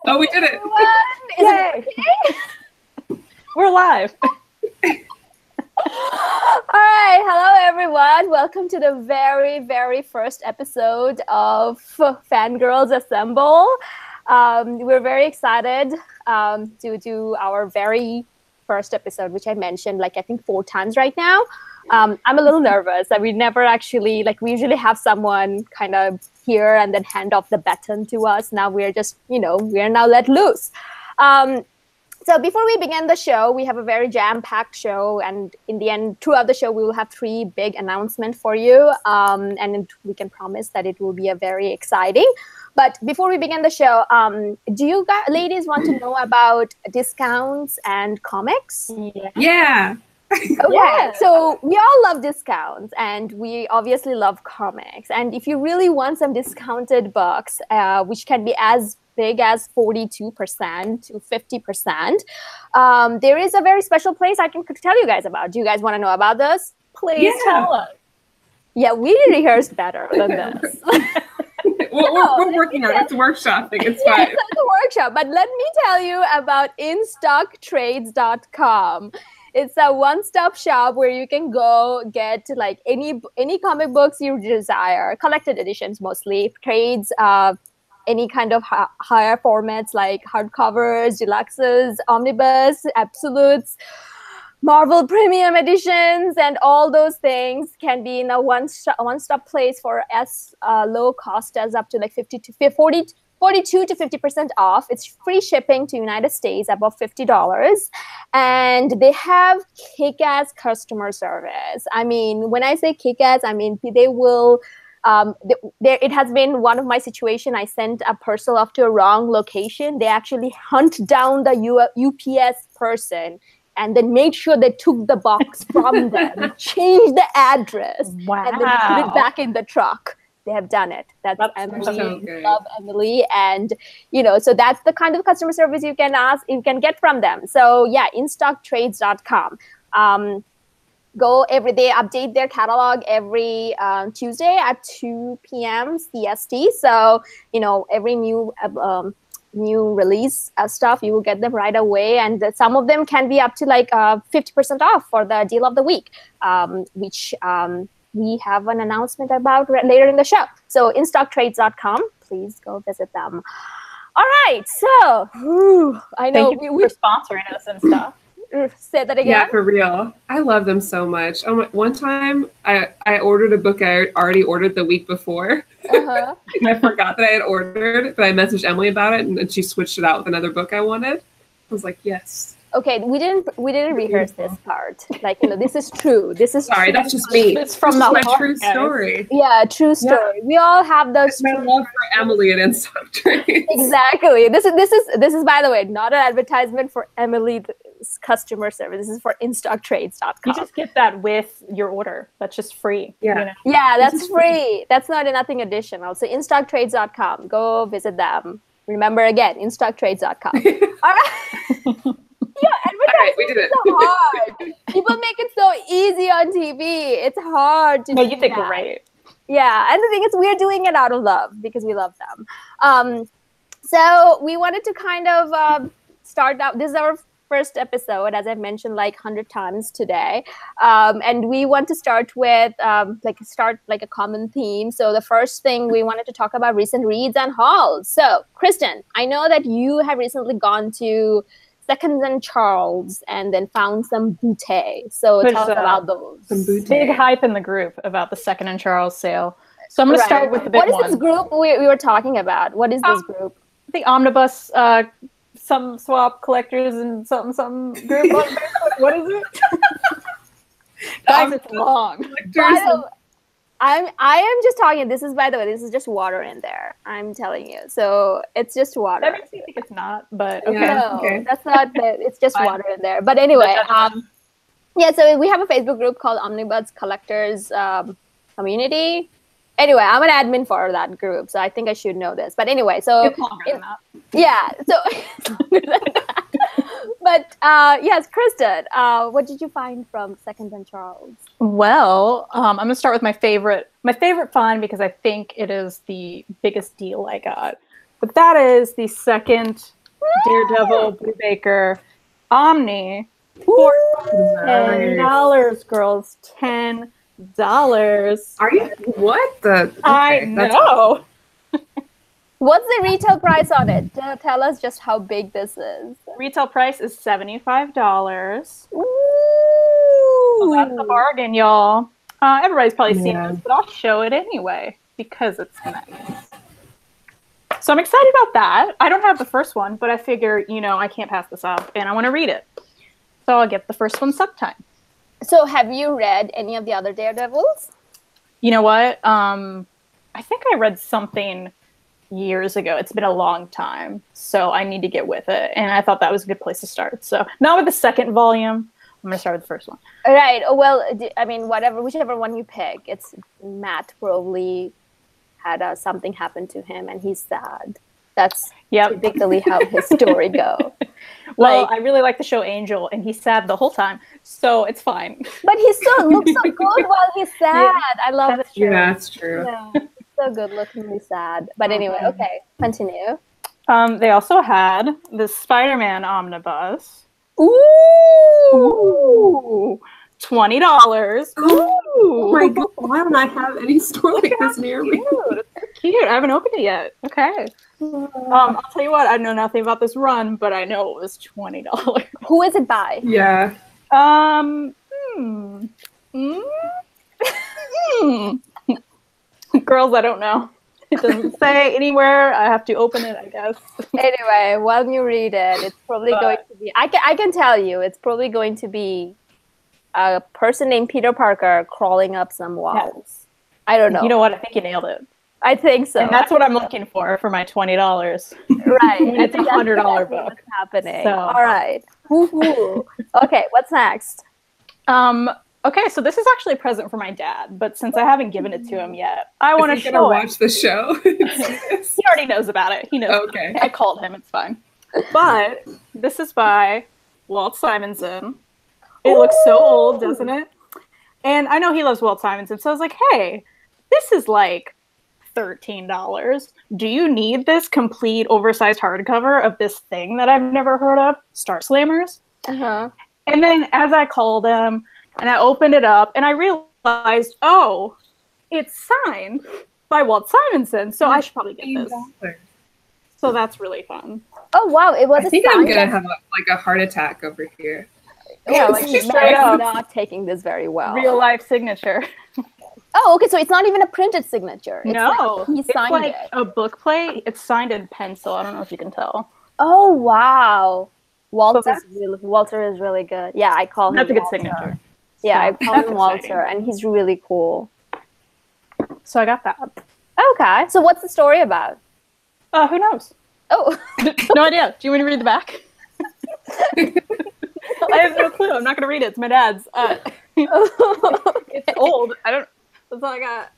Oh, we did it. Is it okay? We're live. All right. Hello, everyone. Welcome to the very, very first episode of Fangirlz Assemble. We're very excited to do our very first episode, which I mentioned, I think 4 times right now. I'm a little nervous that we never actually, we usually have someone kind of here and then hand off the baton to us. Now we're just, we are now let loose. So before we begin the show, we have a very jam-packed show. And in the end, throughout the show, we will have 3 big announcements for you. And we can promise that it will be a very exciting. But before we begin the show, do you ladies want to know about discounts and comics? Yeah. Okay, yeah. So we all love discounts, and we obviously love comics. And if you really want some discounted books, which can be as big as 42% to 50%, there is a very special place I can tell you guys about. Do you guys want to know about this? Please tell us. Yeah, we rehearsed better than this. We're working on it. It's workshopping. It's fine. It's a workshop. But let me tell you about InStockTrades.com. It's a one-stop shop where you can go get any comic books you desire, collected editions mostly, trades, any kind of higher formats like hardcovers, deluxes, omnibus, absolutes, Marvel premium editions, and all those things can be in a one-stop place for as low cost as up to 42 to 50% off. It's free shipping to United States above $50. And they have kick-ass customer service. I mean, when I say kick-ass, I mean, they will, it has been one of my situations. I sent a parcel off to a wrong location. They actually hunt down the UPS person and then made sure they took the box from them, changed the address, and then put it back in the truck. They have done it. That's Emily. So love Emily, and so that's the kind of customer service you can get from them. So yeah, InStockTrades.com. Go every day, update their catalog every Tuesday at 2 p.m. CST. So every new release stuff, you will get them right away, and some of them can be up to 50% off for the deal of the week, which we have an announcement about later in the show. So InStockTrades.com, please go visit them. All right, so I know Thank you for sponsoring us and stuff. Say that again. Yeah, for real. I love them so much. One time I ordered a book I already ordered the week before. And I forgot that I had ordered, but I messaged Emily about it, and she switched it out with another book I wanted. I was like, yes. Okay, we didn't rehearse this part. This is true. This is sorry. true. That's just me. It's from my heart, true story. Yeah, true story. Yeah. We all have those. My love for Emily at InStockTrades. Exactly. This is by the way not an advertisement for Emily's customer service. This is for InStockTrades.com. You just get that with your order. That's just free. Yeah. Yeah, that's free. That's not nothing additional. So InStockTrades.com. Go visit them. Remember again, InStockTrades.com. All right. Yeah, advertising we did it. is hard. People make it so easy on TV. It's hard to do you did that. great. Yeah, and the thing is, we're doing it out of love because we love them. So we wanted to kind of start out. This is our first episode, as I've mentioned 100 times today, and we want to start with a common theme. So the first thing we wanted to talk about recent reads and hauls. So Kristen, I know that you have recently gone to Second and Charles and then found some bootay. So tell us about those. Some bootay. Big hype in the group about the Second and Charles sale. So I'm going to start with the big one. What is this group we were talking about? What is this group? The Omnibus, some swap collectors and something group on Facebook. What is it? Guys, it's long. I am just talking. This is, by the way, this is just water in there. I'm telling you. So it's just water. That makes me think it's not, but okay. No, that's not. It's just water in there. But anyway, yeah. So we have a Facebook group called Omnibus Collectors Community. Anyway, I'm an admin for that group, so I think I should know this. But anyway, so it's longer than that. Yeah. So, but yes, Kristen, what did you find from Second and Charles? Well, I'm gonna start with my favorite find because I think it is the biggest deal I got. But that is the second Daredevil, Brubaker, Omni, for $10, girls. $10. Are you? What the? Okay, I know. What's the retail price on it? Tell us just how big this is. Retail price is $75. Ooh. So that's a bargain, y'all. Everybody's probably seen this, but I'll show it anyway because it's nice. So I'm excited about that. I don't have the first one, but I figure, I can't pass this up, and I want to read it. So I'll get the first one sometime. So have you read any of the other Daredevils? You know what? I think I read something years ago. It's been a long time, so I need to get with it. And I thought that was a good place to start. So not with the second volume. I'm going to start with the first one. All right. Well, I mean, whichever one you pick, it's Matt probably had something happen to him and he's sad. That's typically how his story goes. Well, I really like the show Angel, and he's sad the whole time, so it's fine. But he still looks so good while he's sad. Yeah, I love it. Yeah, that's true. Yeah, so good lookingly sad. But anyway, okay, continue. They also had the Spider-Man Omnibus. Ooh! $20. Oh my god! Why don't I have any store like this near me? It's so cute. I haven't opened it yet. Okay. I'll tell you what. I know nothing about this run, but I know it was $20. Who is it by? Yeah. Girls, I don't know. It doesn't say anywhere. I have to open it, I guess. Anyway, while you read it, it's probably going to be. I can tell you, it's probably going to be a person named Peter Parker crawling up some walls. Yes. I don't know. You know what? I think you nailed it. I think so. And that's what I'm looking for my $20. Right. It's a $100 book. What's happening? So. All right. Woo-hoo. Okay, what's next? Okay, so this is actually a present for my dad, but since I haven't given it to him yet, I want to show him. Watch the show. He already knows about it. He knows. Okay. I called him. It's fine. But this is by Walt Simonson. It looks so old, doesn't it? And I know he loves Walt Simonson, so I was like, hey, this is like $13. Do you need this complete oversized hardcover of this thing that I've never heard of? Star Slammers? Uh-huh. And then as I called him, and I opened it up, and I realized, oh, it's signed by Walt Simonson, so I should probably get this. So that's really fun. Oh, wow. It was I think I'm going to have a heart attack over here. Yeah, like he's not taking this very well. Real life signature. Oh, okay. So it's not even a printed signature. It's no, he signed it's like a book plate. It's signed in pencil. I don't know if you can tell. Oh, wow. Walter is really good. Yeah, I call him That's a good Walter. signature. Yeah, I call him Walter, and he's really cool. So I got that. Okay. So what's the story about? Who knows? Oh. No idea. Do you want me to read the back? I have no clue. I'm not going to read it. It's my dad's. It's old. That's all I got.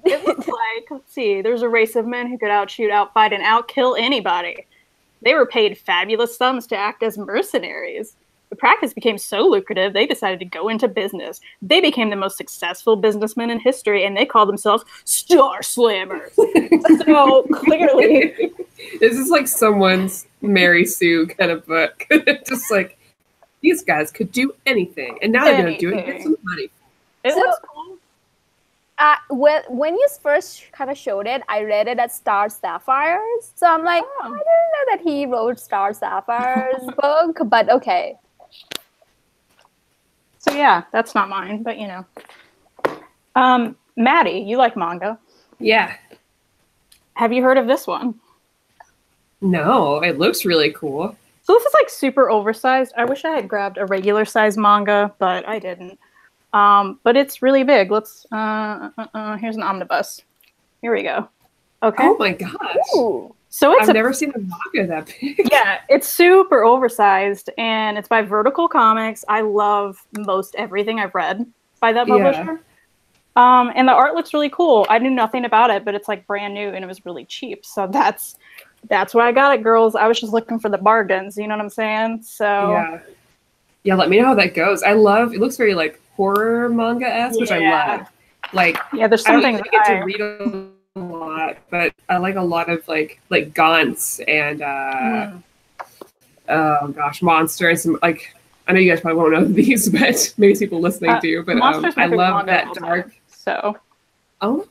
It looks like, let's see, there's a race of men who could outshoot, outfight, and outkill anybody. They were paid fabulous sums to act as mercenaries. The practice became so lucrative, they decided to go into business. They became the most successful businessmen in history, and they called themselves Star Slammers. So, clearly... This is like someone's Mary Sue kind of book. Just like, these guys could do anything, and now they're going to do it and get some money. It looks cool. When you first kind of showed it, I read it as Star Sapphires. So I'm like, I didn't know that he wrote Star Sapphires book, but okay. So yeah, that's not mine, but you know. Maddie, you like manga? Yeah. Have you heard of this one? No, it looks really cool. So this is like super oversized. I wish I had grabbed a regular size manga, but I didn't. But it's really big. Let's, here's an omnibus. Here we go. Okay. Oh my gosh. Ooh. So I've never seen a manga that big. Yeah, it's super oversized, and it's by Vertical Comics. I love most everything I've read by that publisher. Yeah. And the art looks really cool. I knew nothing about it, but it's like brand new, and it was really cheap. So that's why I got it, girls. I was just looking for the bargains. You know what I'm saying? So yeah. Let me know how that goes. I love. It looks very like horror manga-esque, which I love. Like, there's something I get to read a lot, lot, but I like a lot of like Gaunt's and oh gosh, Monsters. Like I know you guys probably won't know these, but maybe people listening do. But I love that dark. So, oh,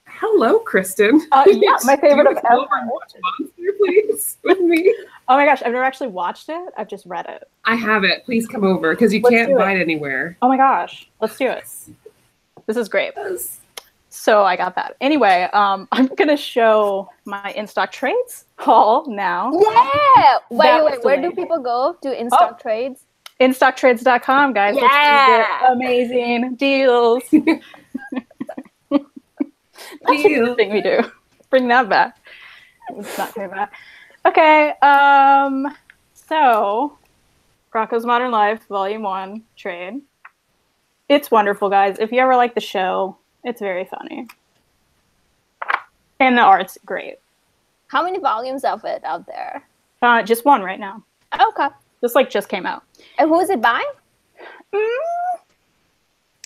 hello, Kristen. Yeah, my favorite of ever. Watch Monster, please, with me. Oh my gosh, I've never actually watched it. I've just read it. I have it. Please come over because you can't buy it anywhere. Oh my gosh, let's do it. This is great. So I got that. Anyway, I'm gonna show my in-stock trades haul now. Yeah. Wait. Where do people go to in-stock trades? InStockTrades.com, guys. Yeah. Amazing deals. That's the thing we do. Bring that back. It's not very bad. Okay. So Rocko's Modern Life, Volume 1 trade. It's wonderful, guys. If you ever like the show, it's very funny. And the art's great. How many volumes of it out there? Just one right now. Okay. Just came out. And who is it by?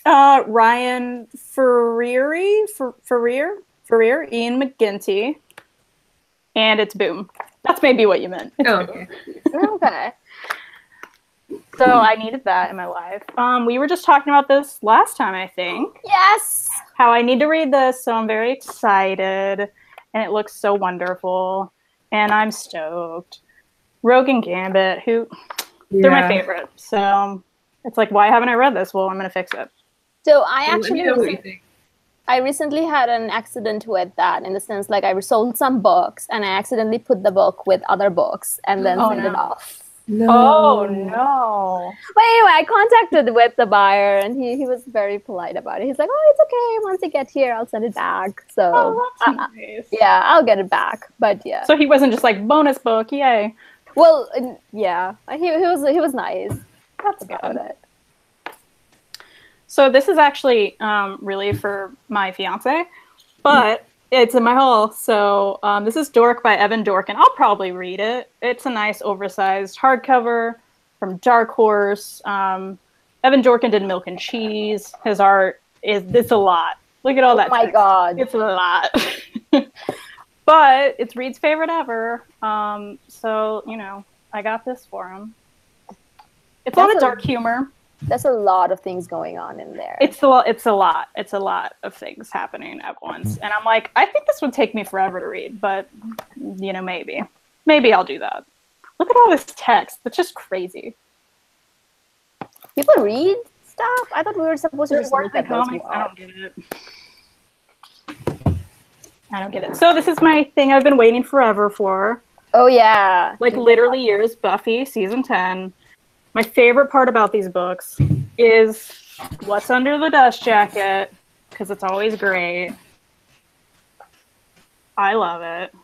Ryan Ferrier, Ian McGinty, and it's Boom. That's maybe what you meant. Okay. Okay. So I needed that in my life. We were just talking about this last time, I think. Yes. How I need to read this, so I'm very excited, and it looks so wonderful, and I'm stoked. Rogue and Gambit, they're my favorite. So it's like, why haven't I read this? Well, I'm gonna fix it. So I recently had an accident with that, in the sense like I sold some books and I accidentally put the book with other books and then sent it off. No. Oh no. But anyway, I contacted with the buyer and he was very polite about it. He's like, oh, it's okay. Once it gets here, I'll send it back. So that's nice. Yeah, I'll get it back. But yeah. So he wasn't just like bonus book, yay. Well, yeah, he was nice. That's about it. So this is actually really for my fiance, but it's in my haul. So this is Dork by Evan Dorkin. I'll probably read it. It's a nice oversized hardcover from Dark Horse. Evan Dorkin did Milk and Cheese. His art it's a lot. Look at all that. Oh my God. It's a lot. But it's Reed's favorite ever. So, I got this for him. It's a lot of dark humor. There's a lot of things going on in there. It's a lot of things happening at once. And I'm like, I think this would take me forever to read, but maybe I'll do that. Look at all this text. It's just crazy. People read stuff? I thought we were supposed to just look at those. I don't get it. So this is my thing I've been waiting forever for. Oh yeah. Like literally years, Buffy season 10. My favorite part about these books is what's under the dust jacket, because it's always great. I love it.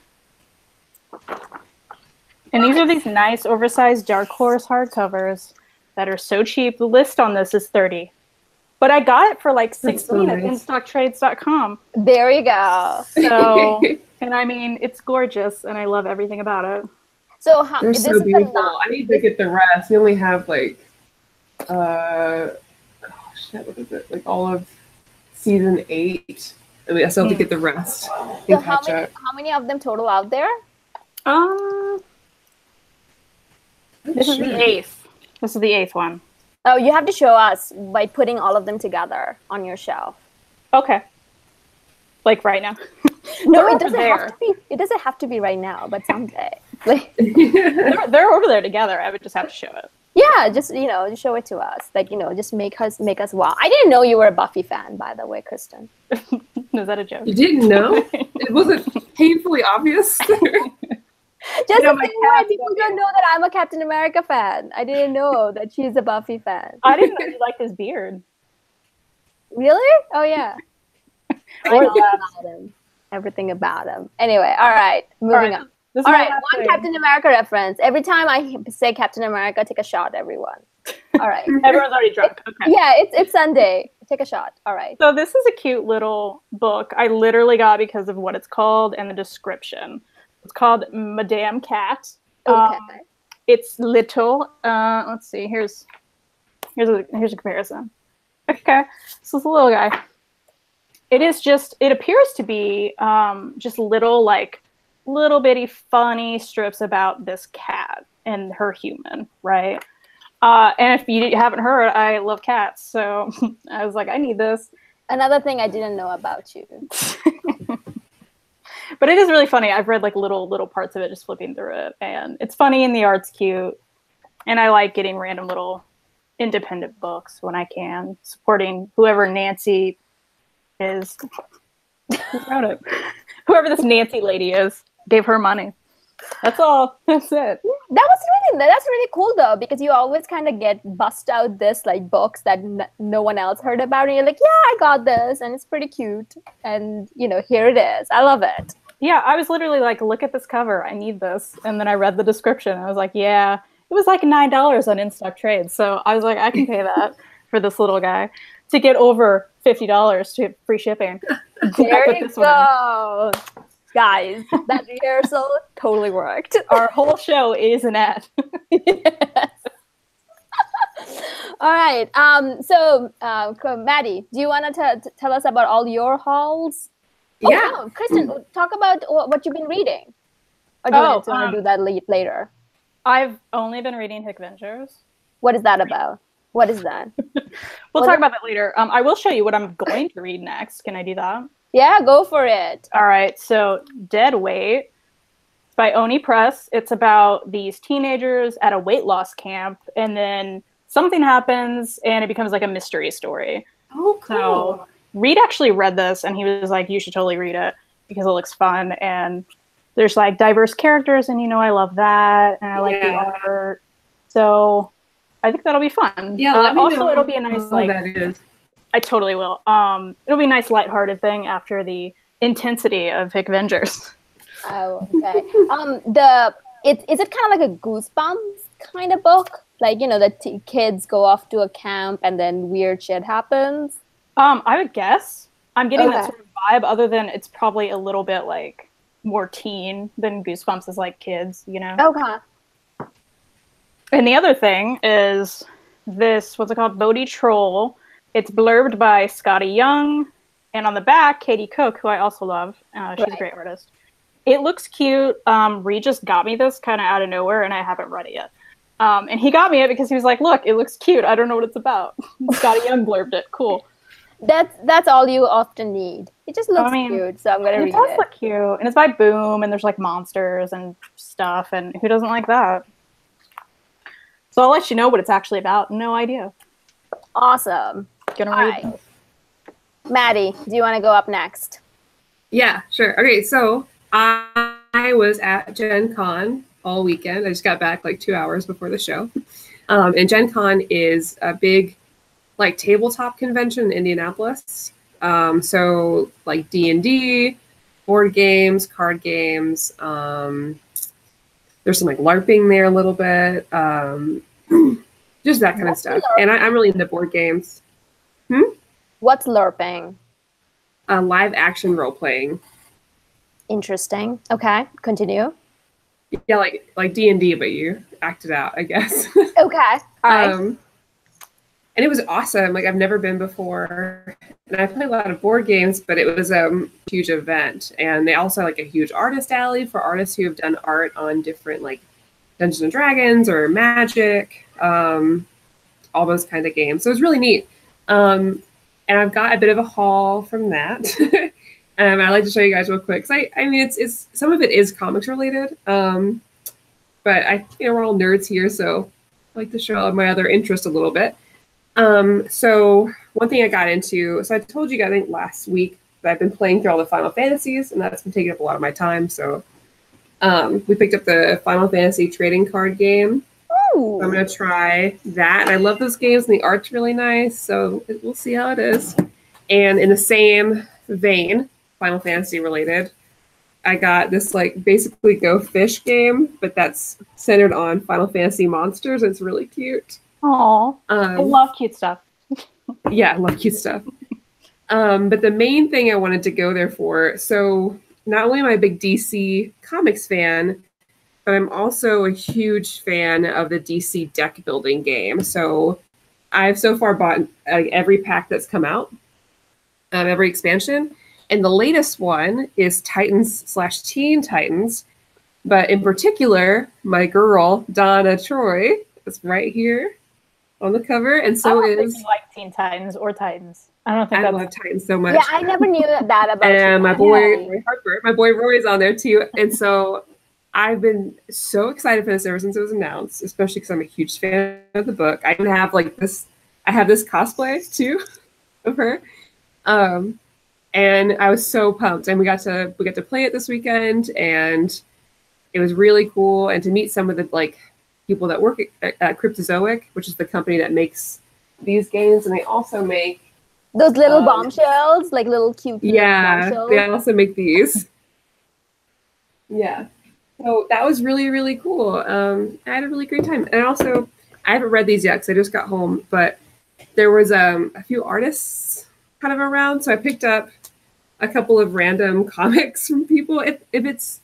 And these are these nice oversized Dark Horse hardcovers that are so cheap. The list on this is $30. But I got it for like $16 at InStockTrades.com. There you go. So, and I mean, it's gorgeous, and I love everything about it. So they're so beautiful. I need to get the rest. We only have like, what is it? Like all of season 8. I mean, I still have to get the rest. So how many of them total out there? This is the 8th. This is the 8th one. Oh, you have to show us by putting all of them together on your shelf. Okay. Like right now. No, it doesn't have to be. It doesn't have to be right now, but someday. Like they're over there together. I would just have to show it. Yeah, just just show it to us. Like just make us wow. I didn't know you were a Buffy fan, by the way, Kristen. Is that a joke? You didn't know? It wasn't painfully obvious. Just the same way people don't know that I'm a Captain America fan. I didn't know that she's a Buffy fan. I didn't know you liked his beard. Really? Oh yeah. I know about him. Everything about him. Anyway, all right, moving on. All right, one Captain America reference. Every time I say Captain America, take a shot, everyone. All right. Everyone's already drunk. Okay. Yeah, it's Sunday. Take a shot. All right. So this is a cute little book. I literally got because of what it's called and the description. It's called Madame Cat. Okay. It's little. Let's see. Here's a comparison. Okay. So it's a little guy. It is just, it appears to be just little bitty funny strips about this cat and her human, right? And if you haven't heard, I love cats, so I was like, I need this. Another thing I didn't know about you. But it is really funny. I've read like little parts of it, just flipping through it, and it's funny and the art's cute. And I like getting random little independent books when I can, supporting whoever Nancy is. Who wrote it? Whoever this Nancy lady is, gave her money. That's all. That's it. That's really cool though, because you always kind of get bust out this like books that no one else heard about, and you're like, yeah, I got this, and it's pretty cute, and you know, here it is. I love it. Yeah, I was literally like, look at this cover, I need this, and then I read the description. I was like, yeah, it was like $9 on In-Stock Trade, so I was like, I can pay that for this little guy to get over $50 to free shipping. There you go. Guys, that rehearsal totally worked. Our whole show is an ad. Yes. All right. So, Maddie, do you want to tell us about all your hauls? Oh, yeah. No, Kristen, talk about what you've been reading. Or do you want to do that later? I've only been reading Hickman Adventures. What is that about? What is that? We'll talk about that later. I will show you what I'm going to read next. Can I do that? Yeah, go for it. All right. So Dead Weight by Oni Press. It's about these teenagers at a weight loss camp, and then something happens and it becomes like a mystery story. Oh, cool. So Reed actually read this and he was like, you should totally read it because it looks fun. And there's like diverse characters, and you know, I love that. And I like the art. So I think that'll be fun. Yeah. Also, it'll be a nice like. That is. I totally will. It'll be a nice lighthearted thing after the intensity of Avengers. Oh, okay. Is it kind of like a Goosebumps kind of book? Like, you know, the kids go off to a camp and then weird shit happens? I would guess. I'm getting that sort of vibe, other than it's probably a little bit like more teen than Goosebumps is like kids, you know? Okay. And the other thing is this, what's it called? Bodhi Troll. It's blurbed by Scotty Young, and on the back, Katie Cook, who I also love. She's a great artist. It looks cute. Reed just got me this kind of out of nowhere, and I haven't read it yet. And he got me it because he was like, look, it looks cute. I don't know what it's about. Scotty Young blurbed it. Cool. That's all you often need. It just looks cute, so I'm going to read it. It does look cute. And it's by Boom, and there's like monsters and stuff, and who doesn't like that? So I'll let you know what it's actually about. No idea. Awesome. Gonna read. Right. Maddie, do you want to go up next? Yeah, sure. Okay, so I was at Gen Con all weekend. I just got back like 2 hours before the show. And Gen Con is a big like tabletop convention in Indianapolis. So like D&D, board games, card games. There's some like LARPing there a little bit. Just that kind of stuff. And I'm really into board games. What's LARPing? Live action role playing. Interesting. Okay, continue. Yeah, like D&D, but you act it out, I guess. Okay, all right. And it was awesome. Like I've never been before, and I play a lot of board games, but it was a huge event. And they also have like a huge artist alley for artists who have done art on different like Dungeons and Dragons or Magic, all those kind of games. So it was really neat. And I've got a bit of a haul from that. I'd like to show you guys real quick. I mean, it's some of it is comics related, but we're all nerds here, so I like to show my other interest a little bit. So one thing I got into, so I told you guys, I think last week, that I've been playing through all the Final Fantasies, and that's been taking up a lot of my time. So we picked up the Final Fantasy trading card game. So I'm going to try that. And I love those games, and the art's really nice. So we'll see how it is. And in the same vein, Final Fantasy related, I got this like basically Go Fish game, but that's centered on Final Fantasy monsters. It's really cute. Aww. I love cute stuff. Yeah, I love cute stuff. But the main thing I wanted to go there for, so not only am I a big DC Comics fan, but I'm also a huge fan of the DC deck building game. So I've so far bought every pack that's come out. every expansion. And the latest one is Titans/Teen Titans. But in particular, my girl, Donna Troy, is right here on the cover. And so I don't is... think you like Teen Titans or Titans. I don't think I love Titans so much. Yeah, I never knew that about and you. my boy, Roy Harper, my boy Roy's on there too. And so I've been so excited for this ever since it was announced, especially because I'm a huge fan of the book. I have like this, I have this cosplay too of her. And I was so pumped. And we got to play it this weekend, and it was really cool. And to meet some of the like people that work at Cryptozoic, which is the company that makes these games, and they also make those little bombshells, like little cute. Yeah, bombshells. They also make these. Yeah, so that was really, really cool. I had a really great time, and also I haven't read these yet because I just got home, but there was a few artists kind of around, so I picked up a couple of random comics from people. If it's,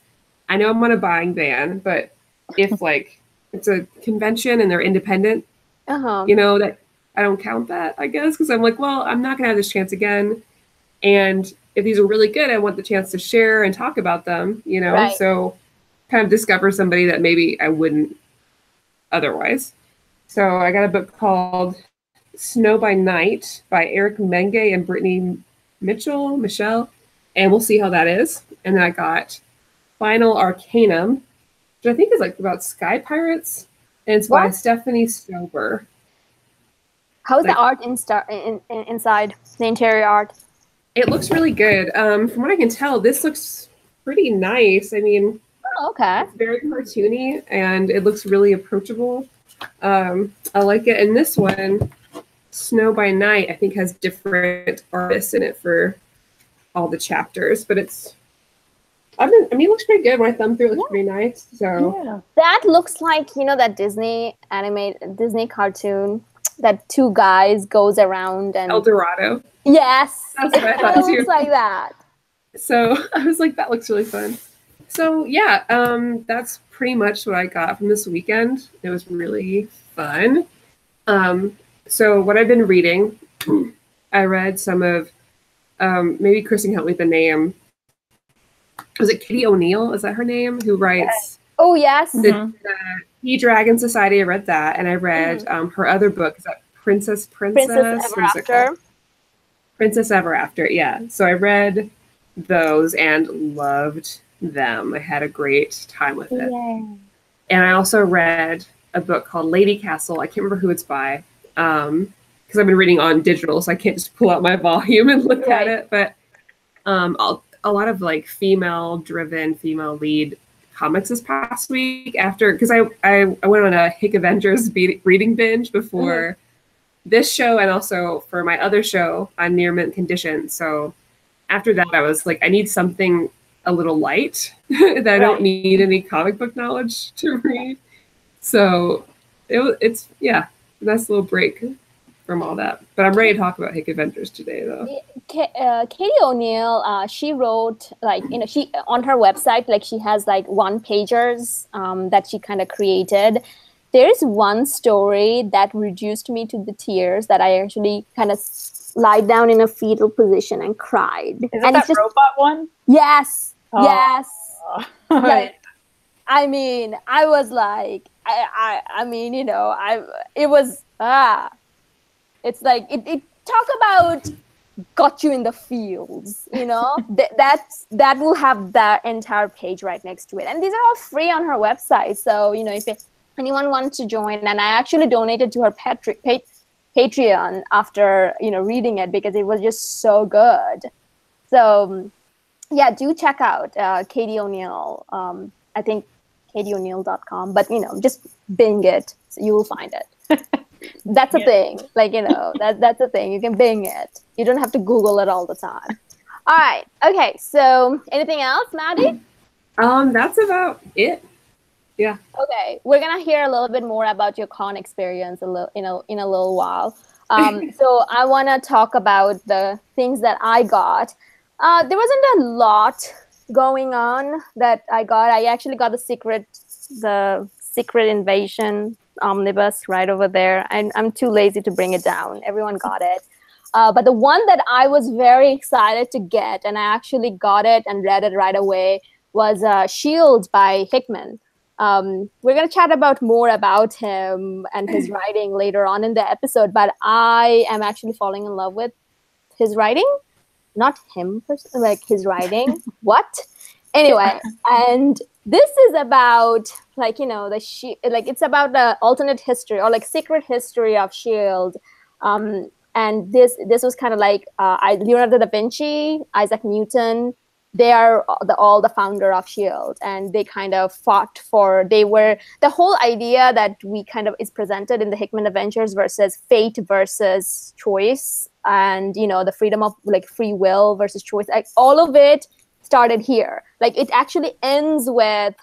I know I'm on a buying ban, but if like it's a convention and they're independent, you know, that I don't count that, I guess, because I'm like, well, I'm not gonna have this chance again, and if these are really good, I want the chance to share and talk about them, you know. Right. So kind of discover somebody that maybe I wouldn't otherwise. So I got a book called Snow by Night by Eric Menge and Brittany Michelle, and we'll see how that is. And then I got Final Arcanum, which I think is like about sky pirates, and it's by Stephanie Stober. How's the art inside, the interior art? It looks really good. From what I can tell, this looks pretty nice. I mean, it's very cartoony, and it looks really approachable. I like it. And this one, Snow by Night, I think has different artists in it for all the chapters, but it's, I mean, it looks pretty good. When I thumb through it, looks pretty nice. So that looks like, you know, that Disney cartoon that two guys goes around and El Dorado. Yes, that's what I thought too. Looks like that. So I was like, that looks really fun. So yeah, that's pretty much what I got from this weekend. It was really fun. So what I've been reading, I read some of, maybe Kristen help me with the name. Was it Katie O'Neill? Is that her name? Who writes? Oh yes. The E-Dragon Society. I read that, and I read her other book. Is that Princess Ever After? Princess Ever After. Yeah. So I read those and loved them. I had a great time with it. Yay. And I also read a book called Lady Castle. I can't remember who it's by, because I've been reading on digital, so I can't just pull out my volume and look at it. But a lot of like female lead comics this past week, after, because I went on a Hick Avengers reading binge before this show, and also for my other show on Near Mint Condition. So after that, I was like, I need something a little light that I don't need any comic book knowledge to read. So it's a nice little break from all that. But I'm ready to talk about Hick Adventures today, though. Katie O'Neill, she wrote, like, you know, she on her website, like, she has like one-pagers that she kind of created. There's one story that reduced me to the tears that I actually kind of lied down in a fetal position and cried. Is that that robot one? Yes. Oh. Yes. Oh. Like, I mean, I was like, I mean, you know, it was, it's like, it talk about got you in the feels, you know, that will have that entire page right next to it. And these are all free on her website. So, you know, if anyone wants to join, and I actually donated to her Patreon after, you know, reading it, because it was just so good. So yeah, do check out Katie O'Neill. I think katieo'neill.com, but, you know, just Bing it, so you will find it. That's a thing. Like, you know, that's a thing. You can Bing it. You don't have to Google it all the time. All right. Okay. So anything else, Maddie? That's about it. Yeah. Okay. We're going to hear a little bit more about your con experience in a little while. So I want to talk about the things that I got. There wasn't a lot going on that I got. I actually got the Secret Invasion Omnibus right over there. I'm too lazy to bring it down. Everyone got it. But the one that I was very excited to get, and I actually got it and read it right away, was Shield by Hickman. We're going to chat about more about him and his writing later on in the episode, but I am actually falling in love with his writing. Not him, like his writing. What? Anyway, and this is about like, you know, it's about the alternate history or like secret history of Shield. And this was kind of like Leonardo da Vinci, Isaac Newton. They are all the founder of Shield, and they kind of fought for. They were the whole idea that we kind of is presented in the Hickman Adventures versus fate versus choice, and you know the freedom of like free will versus choice. Like all of it started here. Like it actually ends with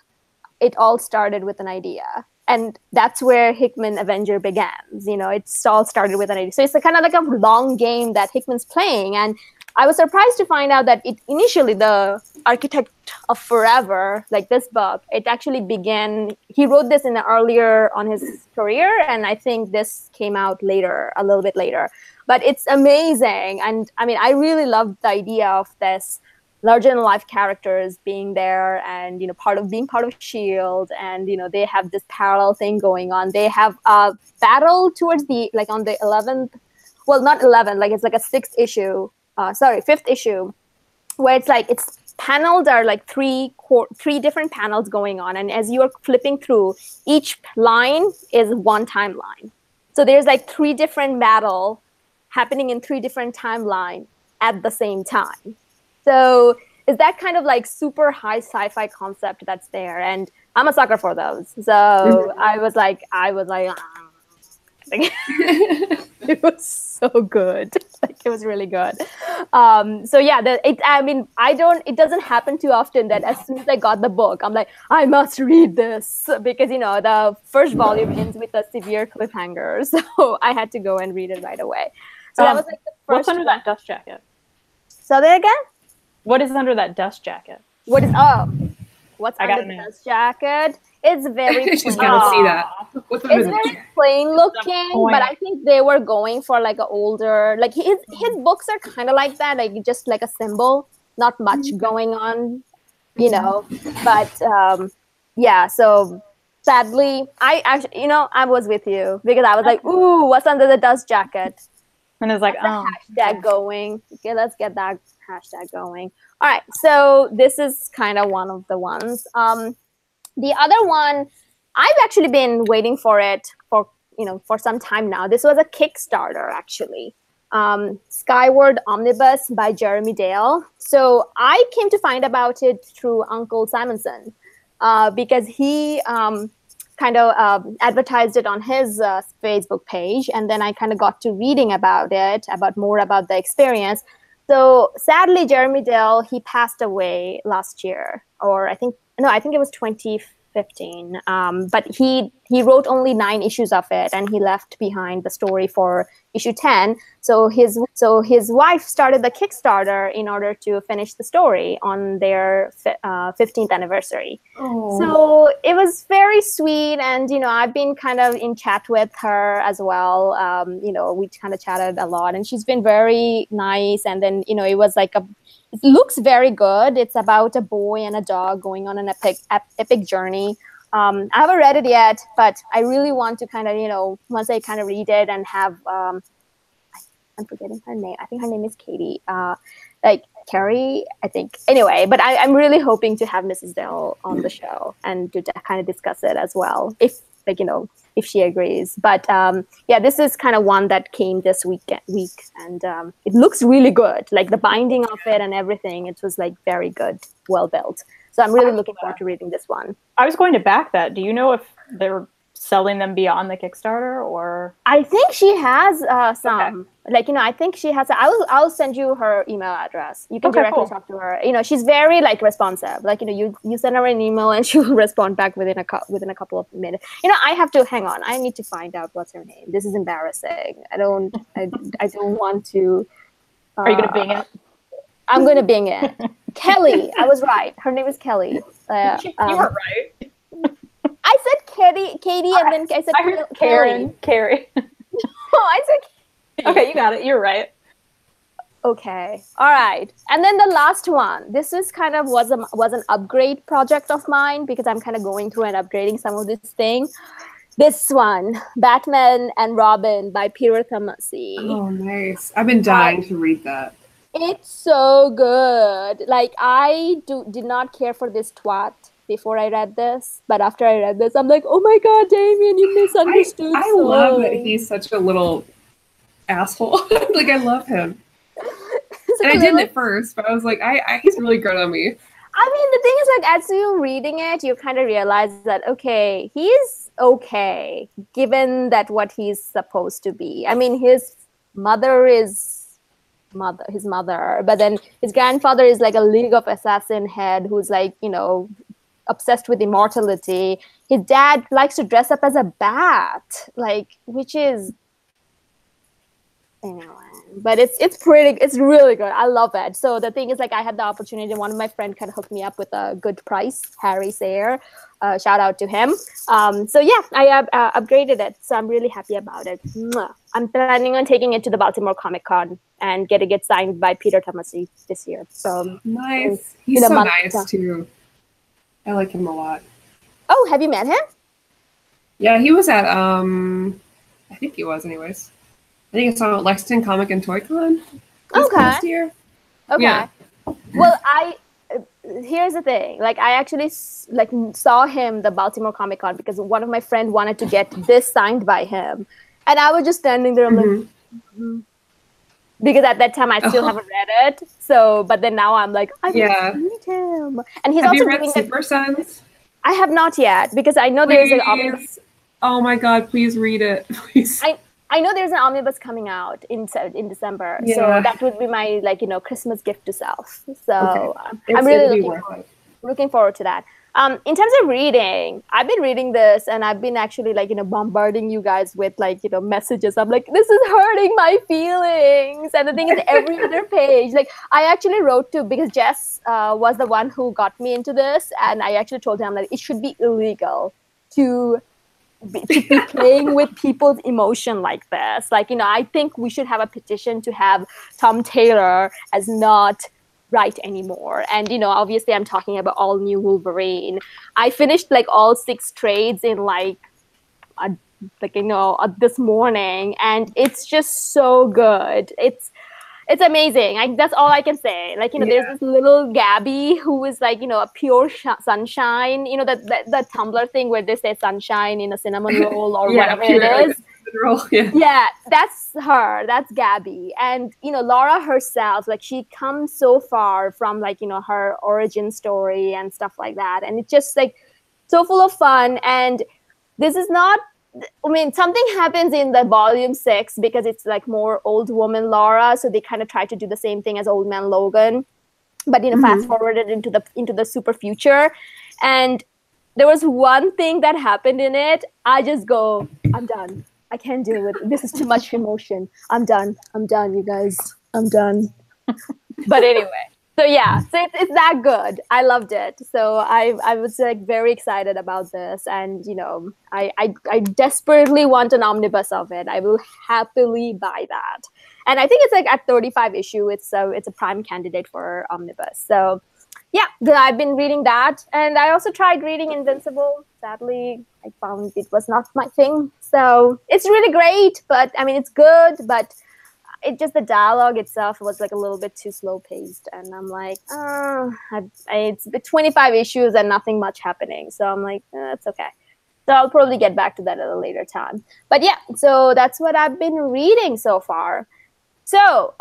it all started with an idea. And that's where Hickman Avenger begins. You know, it's all started with an idea. So it's kind of like a long game that Hickman's playing. And I was surprised to find out that it initially, the Architect of Forever, like this book, it actually began, he wrote this earlier on his career. And I think this came out later, a little bit later. But it's amazing. And I mean, I really loved the idea of this larger than life characters being there and, you know, being part of S.H.I.E.L.D. And, you know, they have this parallel thing going on. They have a battle towards like on the 11th, well, not 11, like it's like a fifth issue, where it's like, it's panels are like three different panels going on. And as you're flipping through, each line is one timeline. So there's like 3 different battles happening in 3 different timelines at the same time. So is that kind of like super high sci-fi concept that's there, and I'm a sucker for those. So I was like, it was so good. Like it was really good. So yeah, it doesn't happen too often that as soon as I got the book, I'm like, I must read this because you know the first volume ends with a severe cliffhanger, so I had to go and read it right away. So that was like the first. What's under that dust jacket? So there again. What is under that dust jacket? What's under the dust jacket? It's very plain. She's gotta see that. It's very plain looking, but I think they were going for like an older, like his books are kind of like that, like just like a symbol, not much going on, you know. But yeah, so sadly, I actually, you know, I was with you because I was like, ooh, what's under the dust jacket? And it's like, hashtag going. Okay, let's get that hashtag going. All right, so this is kind of one of the ones. The other one, I've actually been waiting for it for some time now. This was a Kickstarter, actually. Skyward Omnibus by Jeremy Dale. So I came to find about it through Uncle Simonson because he kind of advertised it on his Facebook page, and then I kind of got to reading about it, more about the experience. So sadly, Jeremy Dale, he passed away last year, or I think it was 2015. But he wrote only 9 issues of it, and he left behind the story for issue 10. So his wife started the Kickstarter in order to finish the story on their 15th anniversary. Oh. So it was very sweet, and you know I've been kind of in chat with her as well. You know, we kind of chatted a lot, and she's been very nice. And then you know it was like it looks very good. It's about a boy and a dog going on an epic journey. I haven't read it yet, but I really want to kind of, you know, once I kind of read it and have, I'm forgetting her name. I think her name is Katie, like Carrie, I think. Anyway, but I'm really hoping to have Mrs. Dell on the show and to kind of discuss it as well, if like, you know, if she agrees. But yeah, this is kind of one that came this week, and it looks really good. Like the binding of it and everything, it was like very good, well built. So I'm really looking forward to reading this one. I was going to back that. Do you know if they're selling them beyond the Kickstarter, or? I think she has some. Okay. Like, you know, I think she has. I'll send you her email address. You can directly talk to her. You know, she's very like responsive. Like, you know, you send her an email and she'll respond back within a couple of minutes. You know, I have to hang on. I need to find out what's her name. This is embarrassing. I don't want to. Are you gonna Bing it? I'm gonna Bing it. Kelly, I was right. Her name is Kelly. You were right. I said Katie, and then I said Carrie. Oh, I said. Okay, you got it. You're right. Okay. All right. And then the last one. This is kind of was an upgrade project of mine because I'm kind of going through and upgrading some of this thing. This one, Batman and Robin by Peter Tomasi. Oh, nice. I've been dying to read that. It's so good. Like, I did not care for this twat before I read this, but after I read this, I'm like, oh my god, Damien, you misunderstood. I love that he's such a little asshole. Like, I love him. And I didn't at first, but I was like, he's really good on me. I mean, the thing is, like, as you're reading it, you kind of realize that, okay, he's okay, given that what he's supposed to be. I mean, his mother is his mother, but then his grandfather is like a League of Assassin head who's like, you know, obsessed with immortality. His dad likes to dress up as a bat, like, which is, anyway. But it's really good. I love it. So the thing is, like, I had the opportunity. One of my friends kind of hooked me up with a good price, Harry Sayer. Shout out to him. So yeah, I upgraded it. So I'm really happy about it. Mwah. I'm planning on taking it to the Baltimore Comic Con and getting it signed by Peter Tomasi this year. So nice. He's so nice too. I like him a lot. Oh, have you met him? Yeah, he was at I think he was anyways. I think it's on Lexington Comic and Toy Con this past year. Okay. Yeah. Well, here's the thing. Like, I actually saw him the Baltimore Comic Con because one of my friends wanted to get this signed by him, and I was just standing there. I'm like, because at that time I still haven't read it. So, but then now I'm like, I want to meet him. And he's have also you read doing Super Sons? I have not yet because I know there's an omnibus. Oh my god! Please read it, please. I know there's an omnibus coming out in December, so that would be my, like, you know, Christmas gift to self. So I'm really looking forward to that. In terms of reading, I've been reading this, and I've been actually, like, you know, bombarding you guys with, like, you know, messages. I'm like, this is hurting my feelings, and the thing is, every other page, like, I actually wrote to, because Jess was the one who got me into this, and I actually told him that it should be illegal to be playing with people's emotion like this. Like, you know, I think we should have a petition to have Tom Taylor as not right anymore. And, you know, obviously I'm talking about all new Wolverine. I finished like all 6 trades in this morning, and it's just so good. It's amazing. That's all I can say. Like, you know, there's this little Gabby who is like, you know, a pure sunshine. You know, the Tumblr thing where they say sunshine in a cinnamon roll or whatever it is. Yeah, that's her. That's Gabby. And, you know, Laura herself, like, she comes so far from, like, you know, her origin story and stuff like that. And it's just like so full of fun. And this is not, I mean, something happens in the volume 6 because it's like more old woman Laura, so they kind of try to do the same thing as old man Logan, but, you know, fast forwarded into the super future. And there was one thing that happened in it. I just go, I'm done. I can't deal with it. This is too much emotion. I'm done, you guys. I'm done. But anyway. So yeah, so it's that good. I loved it. So I was like very excited about this, and, you know, I desperately want an omnibus of it. I will happily buy that, and I think it's like at 35 issue. It's a prime candidate for omnibus. So yeah, I've been reading that, and I also tried reading Invincible. Sadly, I found it was not my thing. So it's really great, but I mean, it's good, but it just, the dialogue itself was like a little bit too slow paced, and I'm like, it's 25 issues and nothing much happening. So I'm like, it's okay. So I'll probably get back to that at a later time. But yeah, so that's what I've been reading so far. So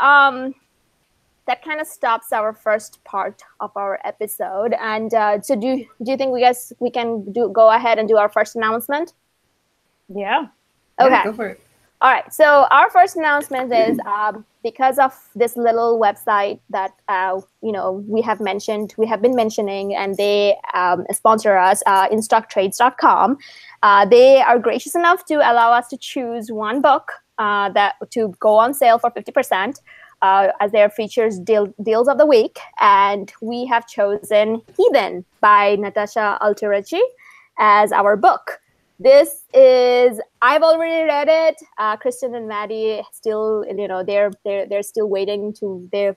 that kind of stops our first part of our episode. And so do you think we can go ahead and do our first announcement? Yeah. Okay. Yeah, go for it. All right, so our first announcement is because of this little website that we have been mentioning, and they sponsor us, InStockTrades.com. They are gracious enough to allow us to choose one book that to go on sale for 50% as their features deals of the week, and we have chosen Heathen by Natasha Alterici as our book. This is, I've already read it. Kristen and Maddie still, they're still waiting to their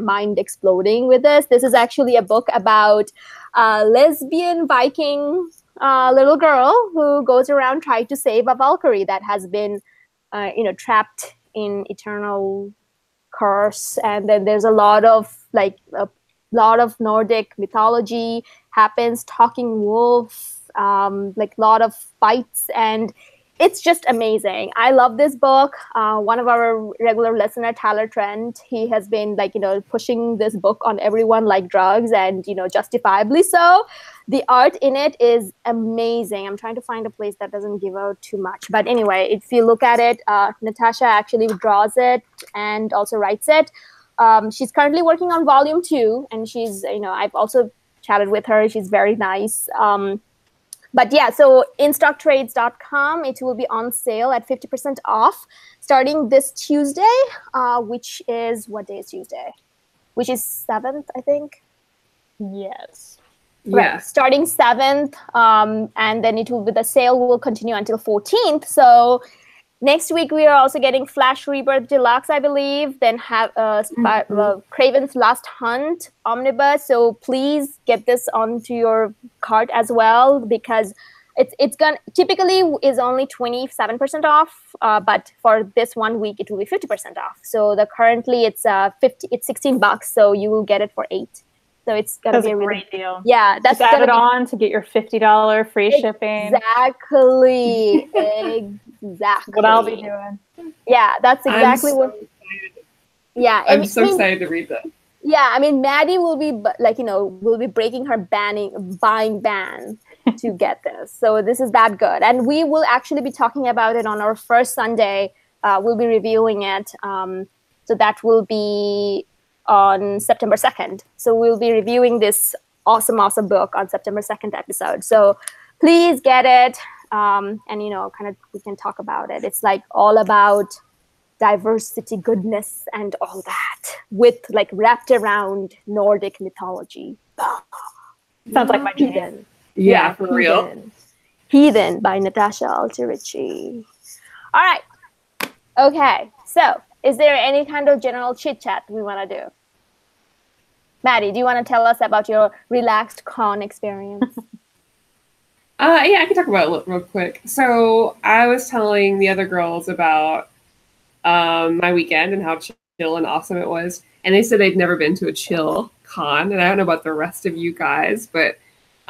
mind exploding with this. This is actually a book about a lesbian Viking little girl who goes around trying to save a Valkyrie that has been, trapped in eternal curse. And then there's a lot of Nordic mythology happens, talking wolf, lot of fights, and it's just amazing. I love this book. One of our regular listener, Tyler Trent, he has been pushing this book on everyone like drugs, and justifiably so. The art in it is amazing. I'm trying to find a place that doesn't give out too much, but anyway, if you look at it, Natasha actually draws it and also writes it. She's currently working on volume 2, and she's, I've also chatted with her. She's very nice. But yeah, so instocktrades.com, it will be on sale at 50% off starting this Tuesday, which is, what day is Tuesday? Which is 7th, I think. Yes. Right. Starting 7th, and then the sale will continue until 14th. So next week, we are also getting Flash Rebirth Deluxe, I believe. Then have Craven's Last Hunt Omnibus. So please get this onto your cart as well, because it's gonna typically is only 27% off, but for this 1 week it will be 50% off. So currently it's $16, so you will get it for $8. So it's gonna be a really great deal. Yeah, that's just add it on to get your $50 free shipping. Exactly. Exactly. What I'll be doing. Yeah, that's exactly what. Yeah, I'm so excited to read that. Yeah, I mean, Maddie will be will be breaking her buying ban to get this. So this is that good, and we will actually be talking about it on our first Sunday. We'll be reviewing it. So that will be on September 2nd. So we'll be reviewing this awesome book on September 2nd episode. So please get it. And we can talk about it. It's all about diversity, goodness, and all that with wrapped around Nordic mythology. Sounds like my jam. Yeah, for real. Heathen by Natasha Alterici. All right. Okay. So is there any kind of general chit chat we want to do? Maddie, do you want to tell us about your relaxed con experience? Yeah, I can talk about it real quick. So I was telling the other girls about my weekend and how chill and awesome it was. And they said they'd never been to a chill con. And I don't know about the rest of you guys, but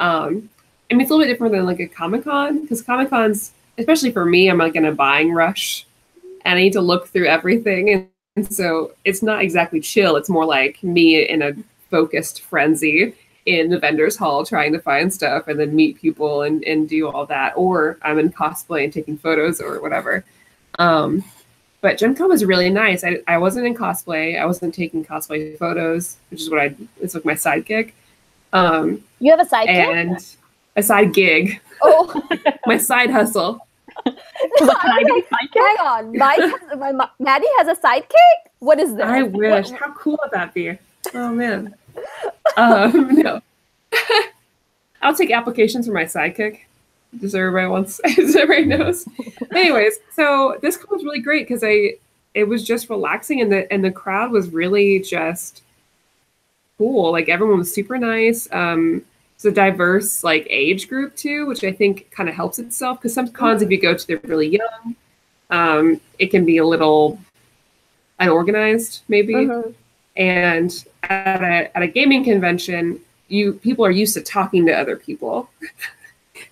I mean, it's a little bit different than a Comic-Con, because Comic-Cons, especially for me, I'm in a buying rush and I need to look through everything. And so it's not exactly chill. It's more like me in a focused frenzy in the vendor's hall trying to find stuff and then meet people and do all that. Or I'm in cosplay and taking photos or whatever. But Gen Con was really nice. I wasn't in cosplay. I wasn't taking cosplay photos, which is what it's my side gig. You have a side gig? And a side gig. Oh. My side hustle. Hang on. Maddie has a sidekick? What is this? I wish. How cool would that be? Oh, man. No. I'll take applications for my sidekick. Just everybody knows. Anyways, so this was really great because it was just relaxing, and the crowd was really just cool. Everyone was super nice. It's a diverse age group too, which I think kind of helps itself, because some cons, if you go to, they're really young. It can be a little unorganized maybe. Mm-hmm. And at a gaming convention, people are used to talking to other people.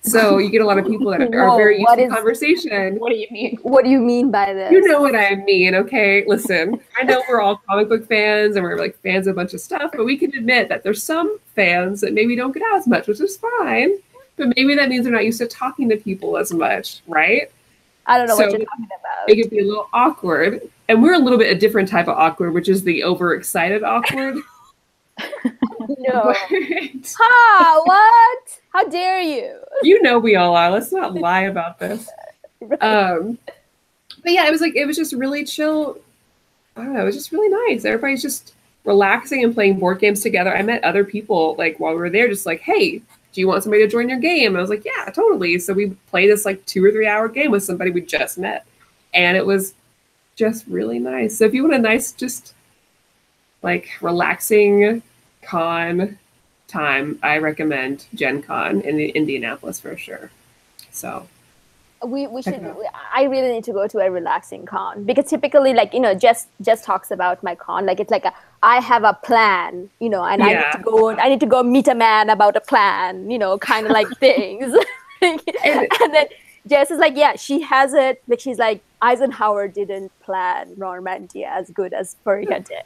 So you get a lot of people that are very used to conversation. What do you mean? What do you mean by this? You know what I mean, okay? Listen, I know we're all comic book fans and we're fans of a bunch of stuff, but we can admit that there's some fans that maybe don't get as much, which is fine. But maybe that means they're not used to talking to people as much, right? I don't know what you're talking about. It could be a little awkward. And we're a little bit a different type of awkward, which is the overexcited awkward. No. What? How dare you? You know we all are. Let's not lie about this. Right. But yeah, it was just really chill. I don't know, it was just really nice. Everybody's just relaxing and playing board games together. I met other people while we were there, just hey, do you want somebody to join your game? And I was like, yeah, totally. So we played this like 2 or 3 hour game with somebody we just met. And it was just really nice. So if you want a nice, just like relaxing con time, I recommend Gen Con in Indianapolis for sure. So we should. I really need to go to a relaxing con, because typically, like, you know, Jess talks about my con, like it's like I have a plan, you know, and I need to go meet a man about a plan, you know, kind of like things. And then Jess is like, yeah, she has it, but she's like, Eisenhower didn't plan Normandy as good as Furica did.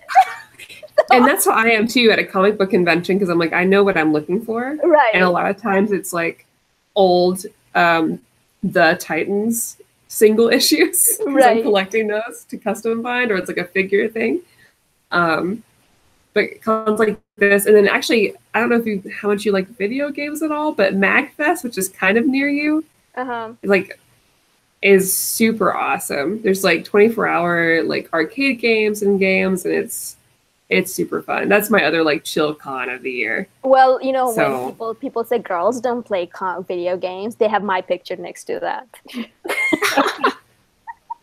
And that's how I am too at a comic book convention, because I'm like, I know what I'm looking for. Right. And a lot of times it's like old The Titans single issues. Right. I'm collecting those to custom bind, or it's like a figure thing. But cons like this, and then actually, I don't know how much you like video games at all, but MagFest, which is kind of near you, like, is super awesome. There's like 24-hour like arcade games, and it's super fun. That's my other like chill con of the year. Well, you know, when people say girls don't play video games, they have my picture next to that.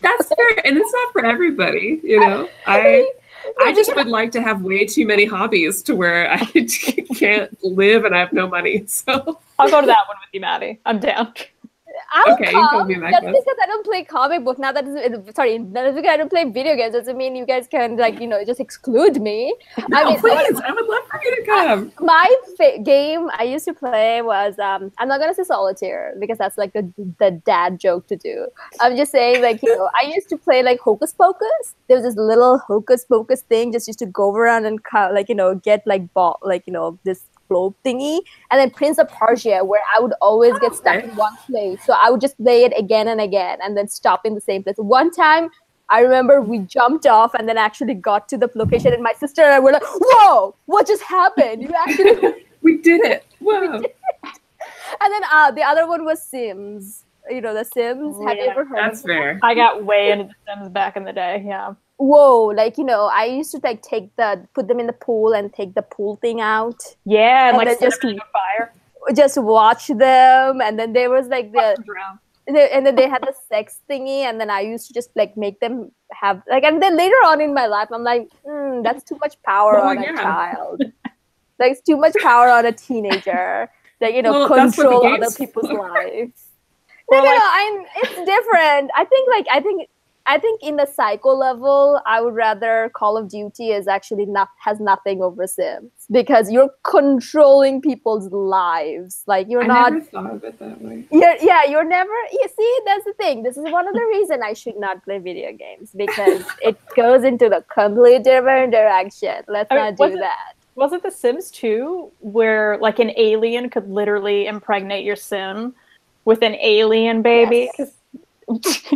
That's fair, and it's not for everybody, you know. I just would like to have way too many hobbies to where I can't live and I have no money. So I'll go to that one with you, Maddie. I'm down. Okay, you told me that's because I don't play comic book. That's because I don't play video games. Doesn't mean you guys can, like, you know, just exclude me. No, I mean, please, I would love for you to come. My game I used to play was I'm not gonna say solitaire, because that's like the dad joke to do. I'm just saying, like, you know, I used to play like Hocus Pocus. There was this little Hocus Pocus thing, just used to go around and like, you know, get like this globe thingy, and then Prince of Persia, where I would always get stuck in one place. So I would just play it again and again and then stop in the same place. One time I remember we jumped off and then actually got to the location, and my sister and I were like, whoa, what just happened? You actually we did it. Whoa. And then the other one was Sims. You know, The Sims. Have you ever heard That's of fair. I got way into The Sims back in the day, yeah. Whoa, like, you know, I used to like put them in the pool and take the pool thing out. Yeah, and like just on fire. Just watch them, and then there was like and then they had the sex thingy, and then I used to just like make them have like, and then later on in my life, I'm like, that's too much power on a child. Like, it's too much power on a teenager. Like, you know, control other people's lives. Well, it's different. I think in the psycho level, I would rather Call of Duty has nothing over Sims, because you're controlling people's lives. Like, I never thought of it that way. You're never. You see, that's the thing. This is one of the reasons I should not play video games, because it goes into the completely different direction. Let's not do that. Was it The Sims 2 where like an alien could literally impregnate your sim with an alien baby? Yes.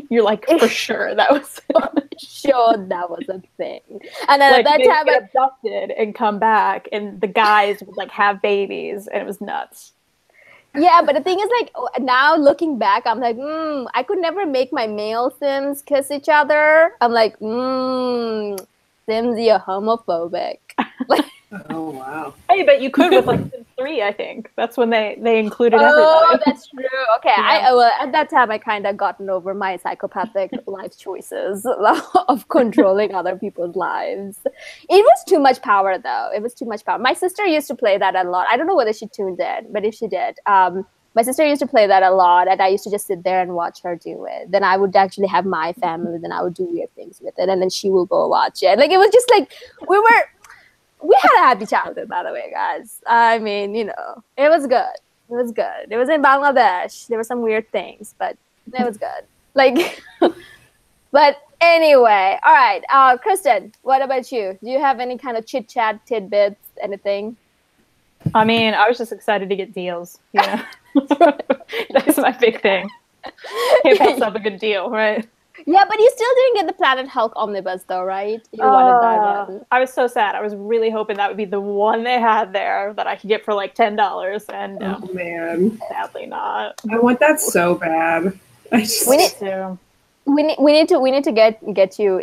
You're like, for sure that was a thing. And then like, at that time, get abducted and come back, and the guys would like have babies, and it was nuts. Yeah, but the thing is, like, now looking back, I'm like, I could never make my male Sims kiss each other. I'm like, Sims, you're homophobic. Like, oh wow. Hey, but you could with like Sims 3, I think. That's when they included everybody. Oh, that's true. Okay, yeah. At that time, I kind of gotten over my psychopathic life choices of controlling other people's lives. It was too much power, though. It was too much power. My sister used to play that a lot. I don't know whether she tuned in, but if she did, my sister used to play that a lot, and I used to just sit there and watch her do it. Then I would actually have my family, then I would do weird things with it, and then she will go watch it. Like, it was just like, we had a happy childhood, by the way, guys. I mean, you know, it was good. It was good. It was in Bangladesh. There were some weird things, but it was good. Like, but anyway, all right. Kristen, what about you? Do you have any kind of chit-chat, tidbits, anything? I mean, I was just excited to get deals, you know? That's my big thing. Can't pass up a good deal, right? Yeah, but you still didn't get the Planet Hulk Omnibus, though, right? You wanted that one. I was so sad. I was really hoping that would be the one they had there that I could get for like $10, and oh man, sadly not. I want that so bad. I just we need to get you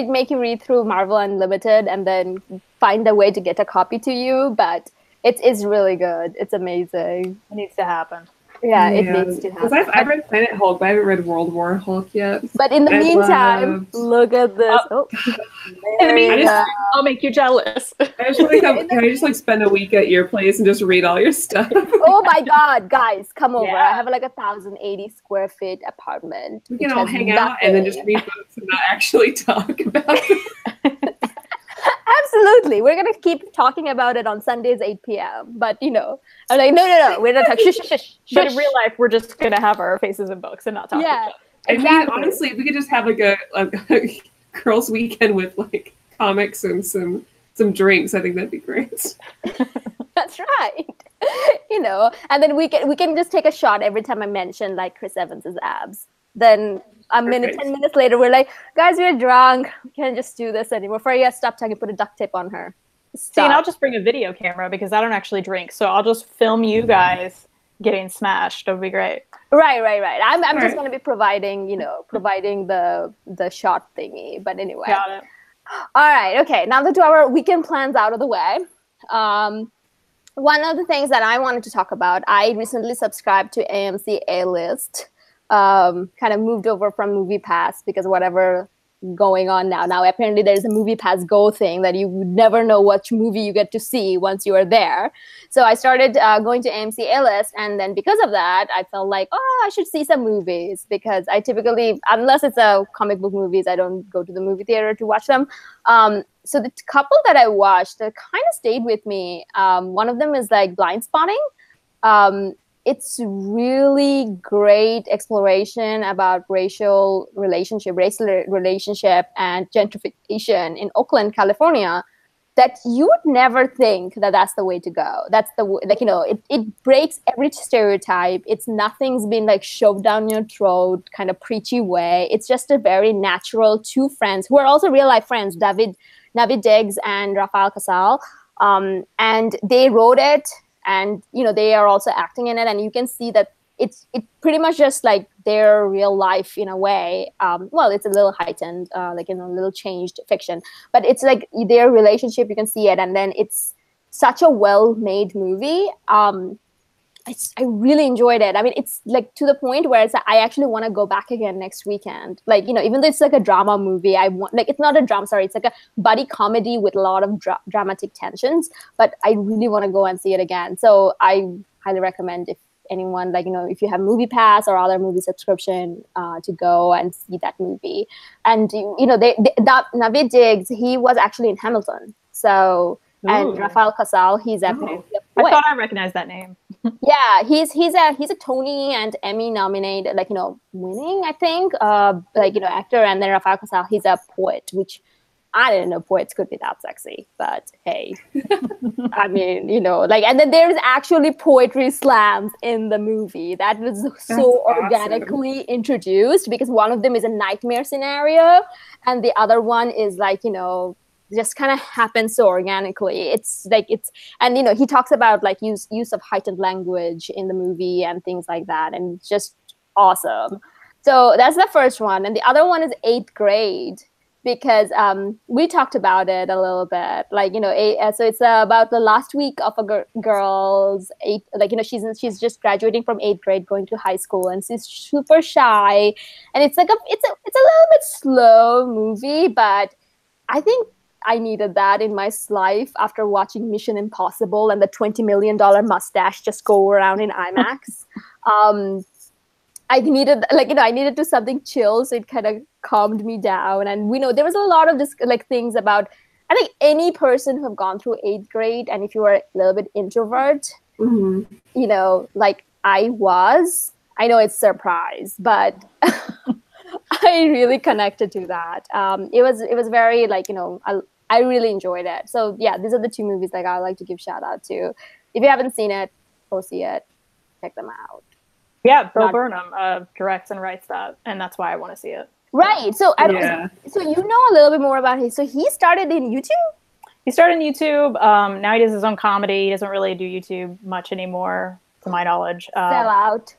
make you read through Marvel Unlimited and then find a way to get a copy to you. But It is really good. It's amazing. It needs to happen. Yeah, it needs to happen. Because I've read Planet Hulk, but I haven't read World War Hulk yet. But in the meantime, look at this. In the meantime, I'll make you jealous. I just want to can I just like spend a week at your place and just read all your stuff? Oh my God, guys, come over. I have like 1,080 square feet apartment. We can all hang out and then just read books and not actually talk about it. Absolutely. We're going to keep talking about it on Sundays, 8 p.m. But, I'm like, no. We're not talking. Shush. But in real life, we're just going to have our faces in books and not talk about it. Exactly. I mean, honestly, if we could just have like a girls' weekend with like comics and some drinks, I think that'd be great. That's right. And then we can just take a shot every time I mention like Chris Evans's abs. Then 10 minutes later, we're like, guys, we're drunk. We can't just do this anymore. Freya, stop talking. Put a duct tape on her. Stop. See, and I'll just bring a video camera because I don't actually drink. So I'll just film you guys getting smashed. It'll be great. Right. I'm just going to be providing the shot thingy. But anyway. Got it. All right. Okay. Now that our weekend plans out of the way. One of the things that I wanted to talk about, I recently subscribed to AMC A-List. Kind of moved over from Movie Pass because whatever going on now. Now, apparently there's a Movie Pass Go thing that you would never know which movie you get to see once you are there. So I started going to AMC A-List, and then because of that, I felt like, I should see some movies because I typically, unless it's a comic book movies, I don't go to the movie theater to watch them. So the couple that I watched that kind of stayed with me, one of them is like Blind Spotting. It's really great exploration about racial relationship and gentrification in Oakland, California, that you would never think that that's the way to go. That's it breaks every stereotype. Nothing's been like shoved down your throat, kind of preachy way. It's just a very natural two friends who are also real life friends, David Diggs and Rafael Casal. And they wrote it. And, they are also acting in it. And you can see that it's pretty much just like their real life in a way. It's a little heightened, a little changed fiction. But it's like their relationship, you can see it. And then it's such a well-made movie. I really enjoyed it. I mean, it's like to the point where I actually want to go back again next weekend. Like, even though it's like a drama movie, it's not a drama, sorry. It's like a buddy comedy with a lot of dramatic tensions, but I really want to go and see it again. So I highly recommend if anyone, if you have Movie Pass or other movie subscription, to go and see that movie. And, David Diggs, he was actually in Hamilton. So... Ooh. And Rafael Casal, he's a poet. I thought I recognized that name. Yeah, he's a Tony and Emmy nominated, winning, I think, actor. And then Rafael Casal, he's a poet, which I didn't know poets could be that sexy, but hey, I mean, and then there's actually poetry slams in the movie that was so organically introduced because one of them is a nightmare scenario and the other one is just kind of happens so organically. And he talks about use of heightened language in the movie and things like that, and it's just awesome. So that's the first one, and the other one is 8th grade because we talked about it a little bit. So it's about the last week of a girl's she's just graduating from 8th grade, going to high school, and she's super shy, and it's a little bit slow movie, but I think I needed that in my life after watching Mission Impossible and the $20 million mustache just go around in IMAX. I needed, I needed to something chill, so it kind of calmed me down. And there was a lot of this things about, I think any person who have gone through 8th grade, and if you were a little bit introvert, I was, I know it's a surprise, but I really connected to that. It was very I really enjoyed it. So yeah, these are the two movies I like to give shout out to. If you haven't seen it, go see it. Check them out. Yeah, Bill Burnham directs and writes that, and that's why I want to see it. Right. So so you know a little bit more about him. So he started in YouTube? He started in YouTube. Now he does his own comedy. He doesn't really do YouTube much anymore, to my knowledge. Sell out.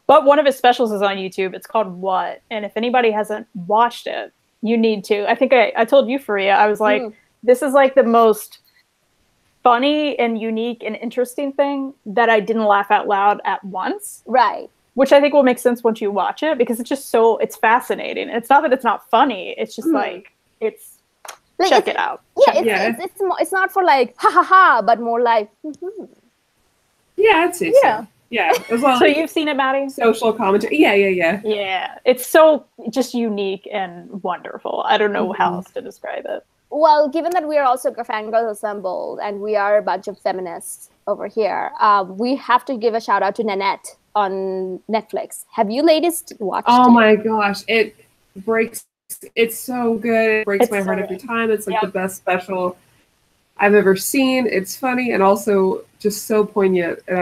But one of his specials is on YouTube. It's called What? And if anybody hasn't watched it, you need to. I think I told you, Faria, I was like, this is like the most funny and unique and interesting thing that I didn't laugh out loud at once. Right. Which I think will make sense once you watch it, because it's just it's fascinating. It's not that it's not funny. It's just check it out. Yeah, it's not for like ha ha ha, but more like yeah, I'd say so. Yeah, as well. So you've seen it, Maddie? Social commentary. Yeah. Yeah, it's so just unique and wonderful. I don't know how else to describe it. Well, given that we are also Fangirlz Assemble and we are a bunch of feminists over here, we have to give a shout out to Nanette on Netflix. Have you ladies watched it? Oh my gosh, it's so good. It breaks my heart every time. It's like the best special I've ever seen. It's funny and also just so poignant. And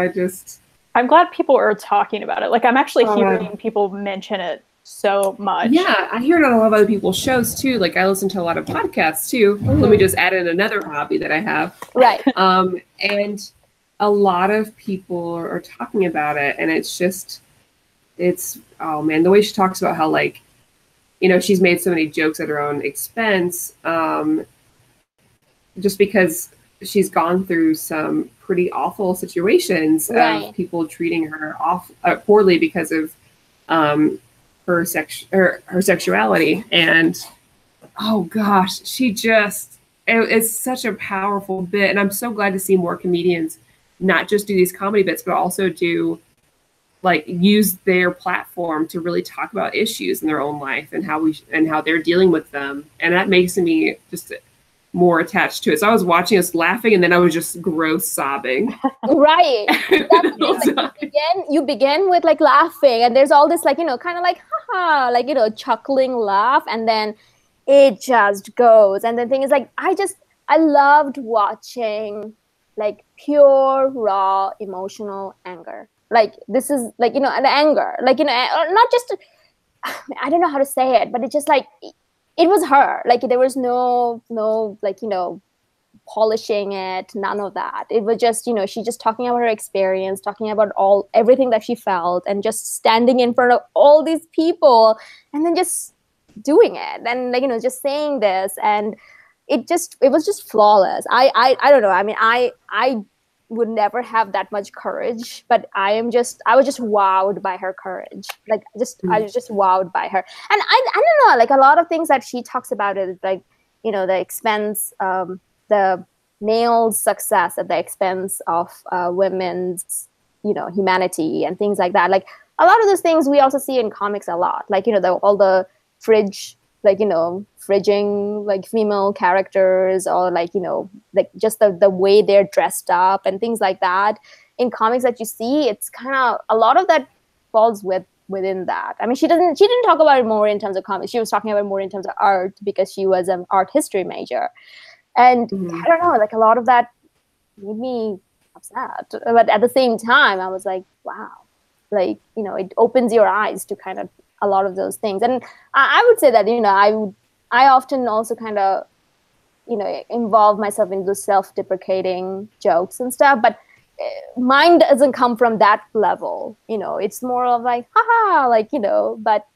I'm glad people are talking about it. Like, I'm actually hearing people mention it so much. Yeah, I hear it on a lot of other people's shows too. Like, I listen to a lot of podcasts too. Let me just add in another hobby that I have. Right. And a lot of people are talking about it, and oh man, the way she talks about how, like, you know, she's made so many jokes at her own expense, just because she's gone through some pretty awful situations of people treating her poorly because of her sexuality. And oh gosh, it's such a powerful bit, and I'm so glad to see more comedians not just do these comedy bits, but also use their platform to really talk about issues in their own life and how they're dealing with them. And that makes me just more attached to it. So I was watching us laughing, and then I was just gross sobbing. Right. That's you begin with like laughing, and there's all this like, you know, kind of like haha, like, you know, chuckling laugh, and then it just goes. And the thing is, like, I loved watching like pure raw emotional anger. Like, this is like, you know, an anger, like, you know, not just, I don't know how to say it, but it's just like, it was her. Like, there was no, like, you know, polishing it, none of that. It was just, you know, she just talking about her experience, talking about everything that she felt, and just standing in front of all these people and then just doing it. And, like, you know, just saying this, and it was just flawless. I don't know. I mean, I would never have that much courage, but I was just wowed by her courage. Like, I was just wowed by her. And I don't know, like, a lot of things that she talks about is like, you know, the expense, the male's success at the expense of women's, you know, humanity and things like that. Like, a lot of those things we also see in comics a lot. Like, you know, all the fridging like female characters, or like, you know, like just the way they're dressed up and things like that in comics that you see. It's kind of, a lot of that falls within that. I mean, she didn't talk about it more in terms of comics. She was talking about it more in terms of art, because she was an art history major. And I don't know, like, a lot of that made me upset, but at the same time I was like, wow, like, you know, it opens your eyes to kind of a lot of those things. And I would say that, you know, I often also kind of, you know, involve myself in those self-deprecating jokes and stuff, but mine doesn't come from that level. You know, it's more of like, haha, like, you know, but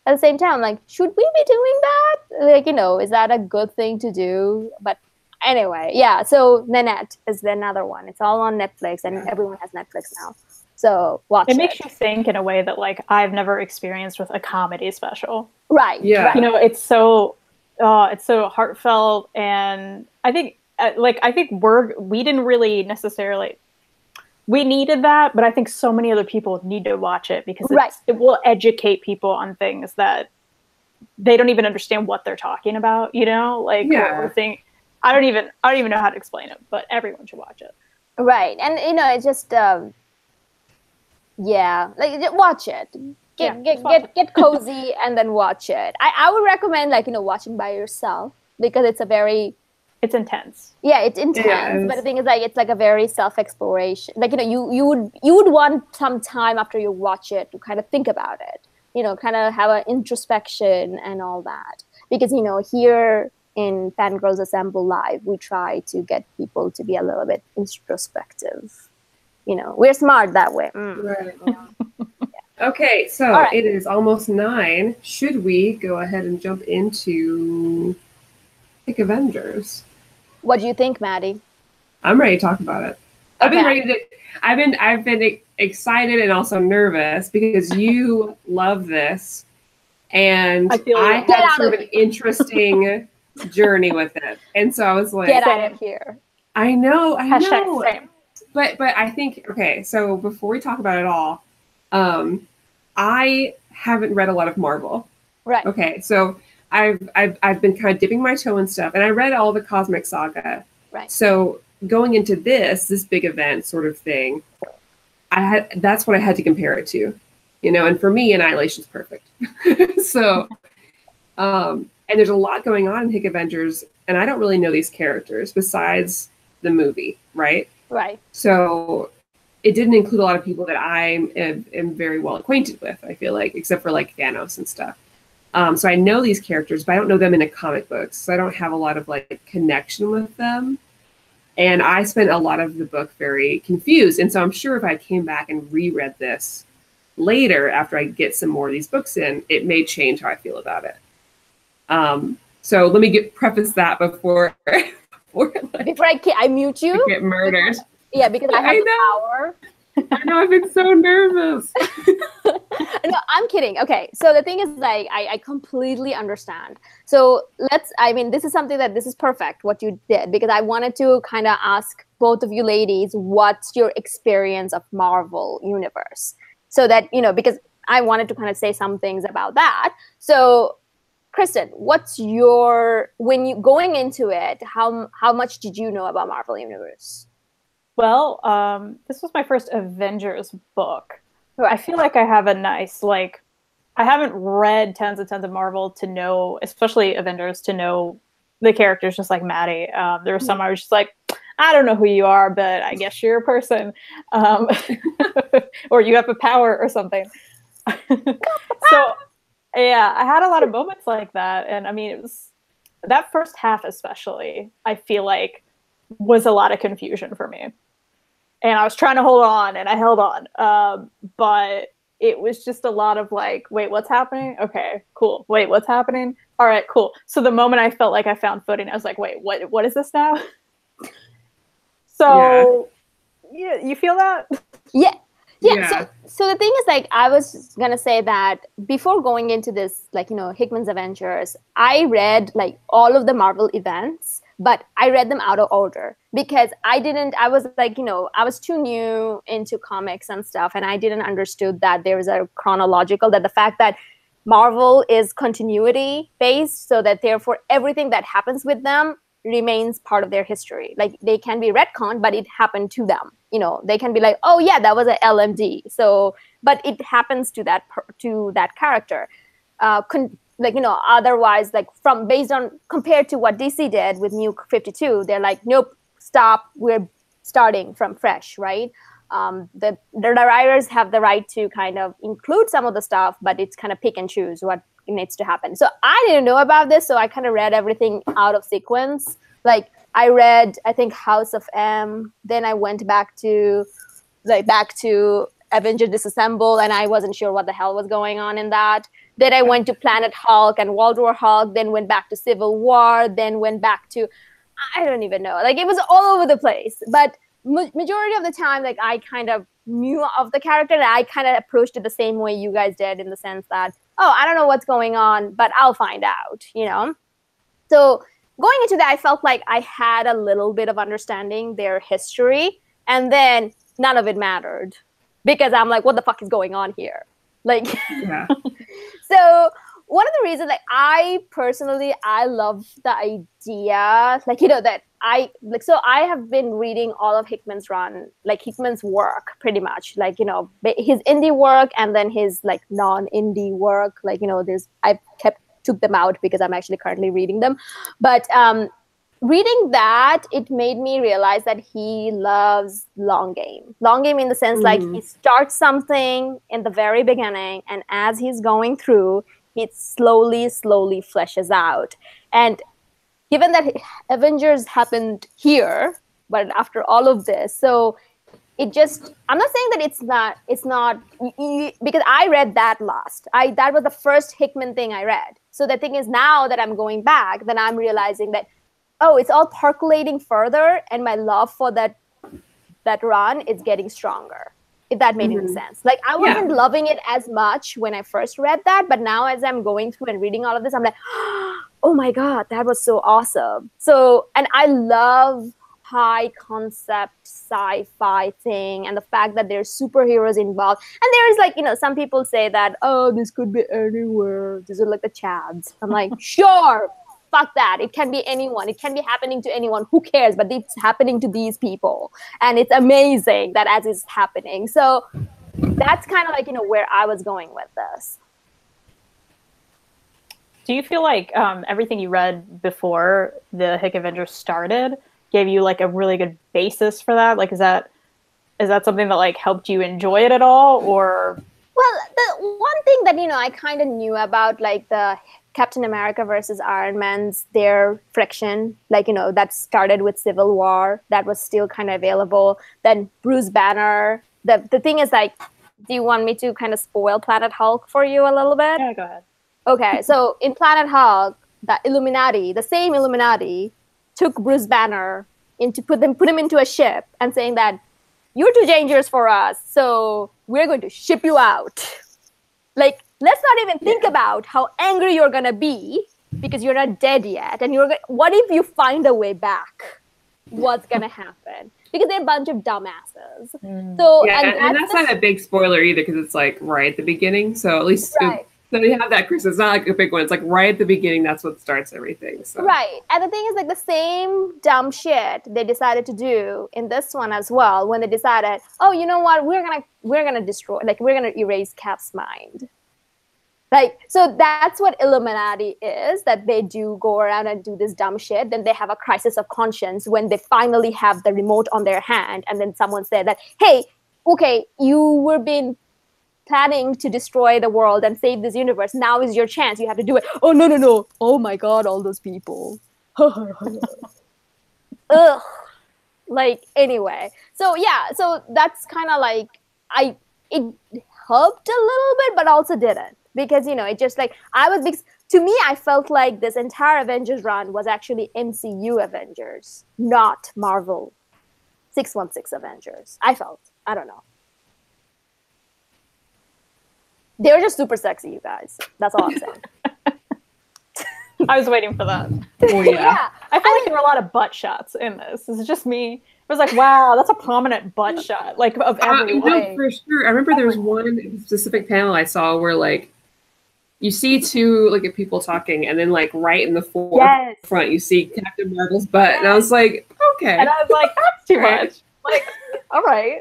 at the same time, like, should we be doing that? Like, you know, is that a good thing to do? But anyway, yeah, so Nanette is another one. It's all on Netflix, and everyone has Netflix now. So watch it. It makes you think in a way that, like, I've never experienced with a comedy special. Right. Yeah. Right. You know, it's so heartfelt, and I think we didn't really necessarily, we needed that, but I think so many other people need to watch it, because it will educate people on things that they don't even understand what they're talking about. You know, like, we're thinking, I don't even know how to explain it, but everyone should watch it. Right. And, you know, it's just, like, watch it. Get cozy and then watch it. I would recommend, like, you know, watching by yourself, because it's intense. Yeah, it's intense. Yeah, but the thing is, like, it's like a very self-exploration. Like, you know, you would want some time after you watch it to kind of think about it. You know, kind of have an introspection and all that. Because, you know, here in Fangirlz Assemble Live, we try to get people to be a little bit introspective. You know, we're smart that way. Right. Okay, so It is almost 9. Should we go ahead and jump into Avengers? What do you think, Maddie? I'm ready to talk about it. Okay. I've been excited and also nervous because you love this, and I had sort of an interesting journey with it, and so I was like, get out of here. I know. Same. But I think, okay, so before we talk about it all, I haven't read a lot of Marvel. Right. Okay, so I've been kind of dipping my toe in stuff, and I read all the Cosmic Saga. Right. So going into this big event sort of thing, that's what I had to compare it to, you know, and for me, Annihilation's perfect. So, and there's a lot going on in Hick Avengers, and I don't really know these characters besides the movie, right? Right. So it didn't include a lot of people that I am very well acquainted with, I feel like, except for like Thanos and stuff. So I know these characters, but I don't know them in a comic book, so I don't have a lot of like connection with them. And I spent a lot of the book very confused. And so I'm sure if I came back and reread this later, after I get some more of these books in, it may change how I feel about it. So let me preface that before I mute you. I get murdered. Yeah, because I have the power. I know, I've been so nervous. No, I'm kidding. Okay, so the thing is, like, I completely understand. So this is something this is perfect what you did, because I wanted to kind of ask both of you ladies, what's your experience of Marvel Universe? So that, you know, because I wanted to kind of say some things about that. So Kristen, when you going into it, how much did you know about Marvel Universe? Well, this was my first Avengers book. I feel like I have a nice, like, I haven't read tons and tons of Marvel to know, especially Avengers, to know the characters just like Maddie. There were some I was just like, I don't know who you are, but I guess you're a person. Or you have a power or something. So, yeah, I had a lot of moments like that. And I mean, it was that first half especially, I feel like, was a lot of confusion for me. And I was trying to hold on, and I held on. But it was just a lot of like, wait, what's happening? Okay, cool. Wait, what's happening? All right, cool. So the moment I felt like I found footing, I was like, wait, what is this now? So, yeah, you feel that? Yeah. So the thing is, like, I was going to say that before going into this, like, you know, Hickman's Adventures, I read, like, all of the Marvel events, but I read them out of order because I was like, you know, I was too new into comics and stuff, and I didn't understood that there is a chronological, that the fact that Marvel is continuity based, so that therefore everything that happens with them remains part of their history. Like, they can be retconned, but it happened to them. You know, they can be like, oh yeah, that was a LMD. So, but it happens to that character. Like, you know, otherwise, like, compared to what DC did with New 52, they're like, nope, stop, we're starting from fresh, right? The writers have the right to kind of include some of the stuff, but it's kind of pick and choose what needs to happen. So I didn't know about this, so I kind of read everything out of sequence. Like, I read, I think, House of M, then I went back to Avengers Disassemble, and I wasn't sure what the hell was going on in that. Then I went to Planet Hulk and World War Hulk, then went back to Civil War, then went back to, I don't even know. Like, it was all over the place. But majority of the time, like, I kind of knew of the character, and I kind of approached it the same way you guys did, in the sense that, oh, I don't know what's going on, but I'll find out, you know? So going into that, I felt like I had a little bit of understanding their history, and then none of it mattered because I'm like, what the fuck is going on here? Like, yeah. So one of the reasons, like, I love the idea, like, you know, that so I have been reading all of Hickman's work, pretty much, like, you know, his indie work and then his, like, non-indie work, like, you know, I took them out because I'm actually currently reading them. But reading that, it made me realize that he loves long game in the sense, like, he starts something in the very beginning, and as he's going through, it slowly fleshes out. And given that Avengers happened here, but after all of this, so it just, I'm not saying that it's not, because I read that last. That was the first Hickman thing I read. So the thing is, now that I'm going back, then I'm realizing that oh, it's all percolating further, and my love for that run is getting stronger. If that made any sense. Like, I wasn't loving it as much when I first read that, but now as I'm going through and reading all of this, I'm like, oh my God, that was so awesome. So, and I love high concept sci-fi thing and the fact that there's superheroes involved. And there's like, you know, some people say that, oh, this could be anywhere. These are like the Chads. I'm like, sure. Fuck that. It can be anyone. It can be happening to anyone. Who cares? But it's happening to these people. And it's amazing that as it's happening. So that's kind of like, you know, where I was going with this. Do you feel like everything you read before the Hick Avengers started gave you like a really good basis for that? Like, is that something that like helped you enjoy it at all? Or? Well, the one thing that, you know, I kind of knew about like the Captain America versus Iron Man's, their friction, like, you know, that started with Civil War, that was still kind of available. Then Bruce Banner. The thing is, like, do you want me to kind of spoil Planet Hulk for you a little bit? Yeah, go ahead. Okay, so in Planet Hulk, the same Illuminati, took Bruce Banner put him into a ship and saying that you're too dangerous for us, so we're going to ship you out. Like, let's not even think about how angry you're gonna be because you're not dead yet. And what if you find a way back? What's gonna happen? Because they're a bunch of dumbasses. So yeah, and that's not a big spoiler either, because it's like right at the beginning. So at least so you have that, Chris. It's not like a big one. It's like right at the beginning. That's what starts everything. So. Right, and the thing is, like, the same dumb shit they decided to do in this one as well. When they decided, oh, you know what, we're gonna destroy, like, we're gonna erase Cap's mind. Like, so that's what Illuminati is, that they do go around and do this dumb shit. Then they have a crisis of conscience when they finally have the remote on their hand. And then someone said that, hey, okay, you were been planning to destroy the world and save this universe. Now is your chance. You have to do it. Oh, no. Oh, my God, all those people. Ugh. Like, anyway. So, yeah, so that's kind of like, it helped a little bit, but also didn't. Because, you know, it just like, to me, I felt like this entire Avengers run was actually MCU Avengers, not Marvel 616 Avengers. I don't know. They were just super sexy, you guys. That's all I'm saying. I was waiting for that. Oh, yeah. I feel like there were a lot of butt shots in this. Is it just me? It was like, wow, that's a prominent butt shot, like, of every way. No, for sure. I remember there was one specific panel I saw where, like, you see two like people talking, and then like right in the forefront, you see Captain Marvel's butt, and I was like, okay. And I was like, that's too much. Like, all right,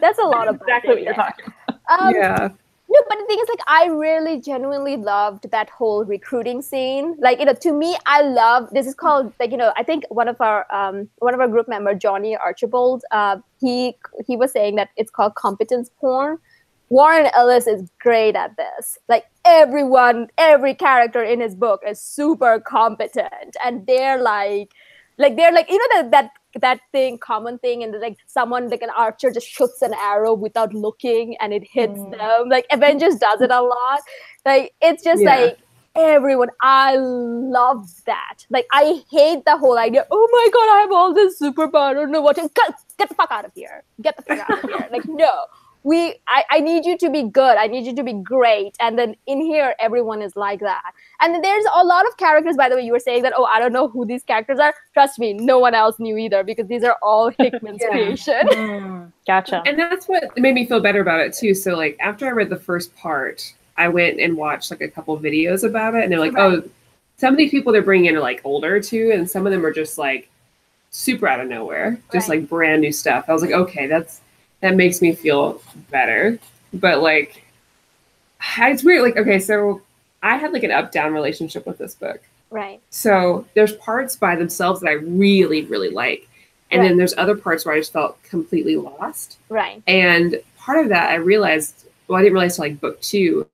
that's a lot of exactly what you're talking about. Yeah. No, but the thing is, like, I really genuinely loved that whole recruiting scene. Like, you know, to me, this is called, like, you know, I think one of our group member, Johnny Archibald, he was saying that it's called competence porn. Warren Ellis is great at this. Like, every character in his book is super competent, and they're like, you know, that common thing, and like someone like an archer just shoots an arrow without looking and it hits them. Like, Avengers does it a lot. Like, it's just like everyone. I love that. Like, I hate the whole idea. Oh my God, I have all this superpower. I don't know what to get the fuck out of here. Get the fuck out of here. Like, no. I need you to be good. I need you to be great. And then in here, everyone is like that. And then there's a lot of characters, by the way, you were saying that, oh, I don't know who these characters are. Trust me, no one else knew either, because these are all Hickman's creation. Gotcha. And that's what made me feel better about it too. So like after I read the first part, I went and watched like a couple videos about it, and they're like, oh, some of these people they're bringing in are like older too, and some of them are just like super out of nowhere, just like brand new stuff. I was like, okay, that makes me feel better. But like, it's weird. Like, okay, so I had like an up-down relationship with this book. Right. So there's parts by themselves that I really, really like. And then there's other parts where I just felt completely lost. Right. And part of that I realized, well, I didn't realize till like book 2,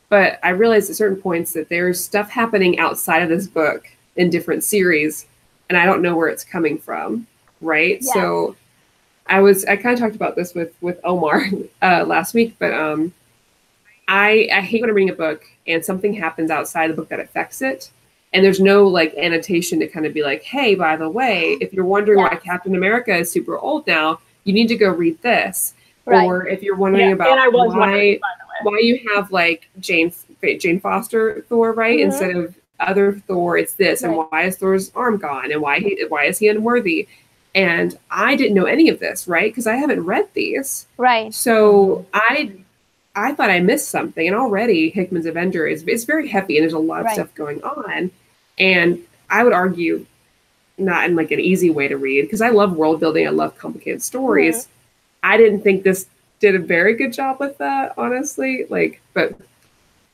but I realized at certain points that there's stuff happening outside of this book in different series, and I don't know where it's coming from. Right. Yes. So I kind of talked about this with Omar last week, but I hate when I'm reading a book and something happens outside the book that affects it. And there's no like annotation to kind of be like, hey, by the way, if you're wondering why Captain America is super old now, you need to go read this. Right. Or if you're wondering about why you have like Jane Foster Thor, right? Instead of other Thor, it's this. And why is Thor's arm gone? And why is he unworthy? And I didn't know any of this, right? Because I haven't read these. Right. So I thought I missed something. And already Hickman's Avengers is very heavy and there's a lot of stuff going on. And I would argue not in like an easy way to read, because I love world building. I love complicated stories. I didn't think this did a very good job with that, honestly. Like, but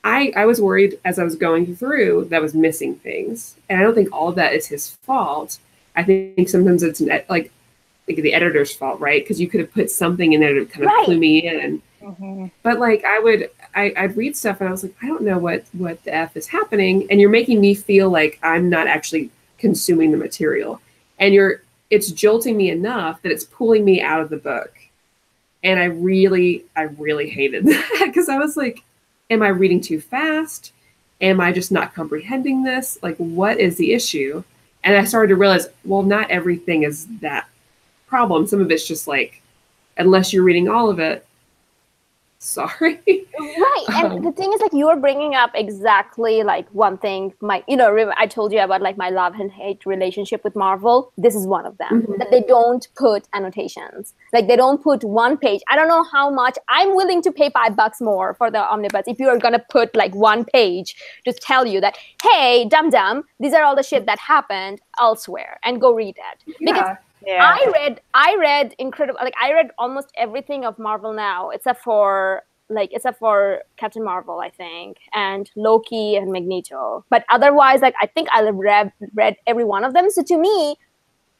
I was worried as I was going through that I was missing things. And I don't think all of that is his fault. I think sometimes it's like the editor's fault, right? Because you could have put something in there to kind of clue me in. But like I'd read stuff and I was like, I don't know what the F is happening. And you're making me feel like I'm not actually consuming the material. And it's jolting me enough that it's pulling me out of the book. And I really hated that, because I was like, am I reading too fast? Am I just not comprehending this? Like, what is the issue? And I started to realize, well, not everything is that problem. Some of it's just like, unless you're reading all of it, sorry. Right. And the thing is, like, you were bringing up exactly like one thing, I told you about like my love and hate relationship with Marvel. This is one of them, that they don't put annotations. Like, they don't put one page. I don't know how much. I'm willing to pay $5 more for the omnibus if you are going to put like one page to tell you that, hey, dum-dum, these are all the shit that happened elsewhere, and go read it. Because I read incredible, like I read almost everything of Marvel now, except for Captain Marvel, I think, and Loki and Magneto. But otherwise, like, I think I read every one of them. So to me,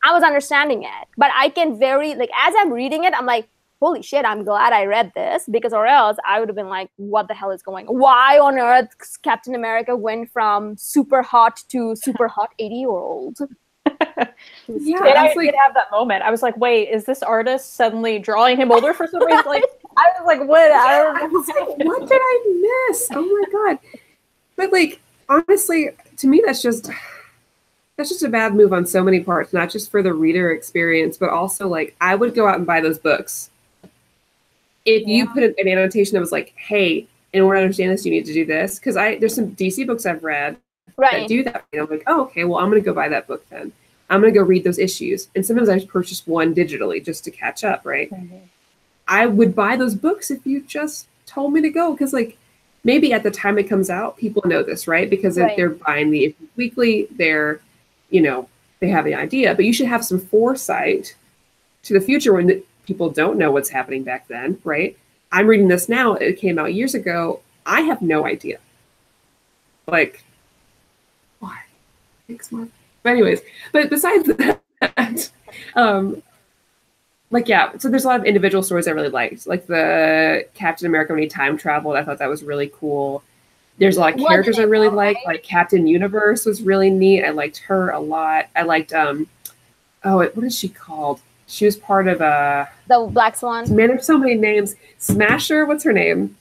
I was understanding it. But I can as I'm reading it, I'm like, holy shit, I'm glad I read this, because or else I would have been like, what the hell is going on? Why on earth Captain America went from super hot to super hot 80-year-old? Yeah, and I did have that moment. I was like, wait, is this artist suddenly drawing him older for some reason? Like, I was like, what? What did I miss? Oh my God. But like, honestly, to me, that's just a bad move on so many parts, not just for the reader experience, but also like, I would go out and buy those books. If you put an annotation that was like, hey, in order to understand this, you need to do this. Because there's some DC books I've read that do that. And I'm like, oh, okay, well, I'm going to go buy that book then. I'm going to go read those issues. And sometimes I purchase one digitally just to catch up, right? I would buy those books if you just told me to go. Because, like, maybe at the time it comes out, people know this, right? Because they're buying the issues weekly, they have the idea. But you should have some foresight to the future when people don't know what's happening back then, right? I'm reading this now. It came out years ago. I have no idea. Like, why? Thanks, Mark. But anyways, but besides that, so there's a lot of individual stories I really liked. Like the Captain America when he time traveled, I thought that was really cool. There's a lot of characters I really liked. Like Captain Universe was really neat. I liked her a lot. I liked, what is she called? She was part of the Black Swan. Man, there's so many names. Smasher, what's her name?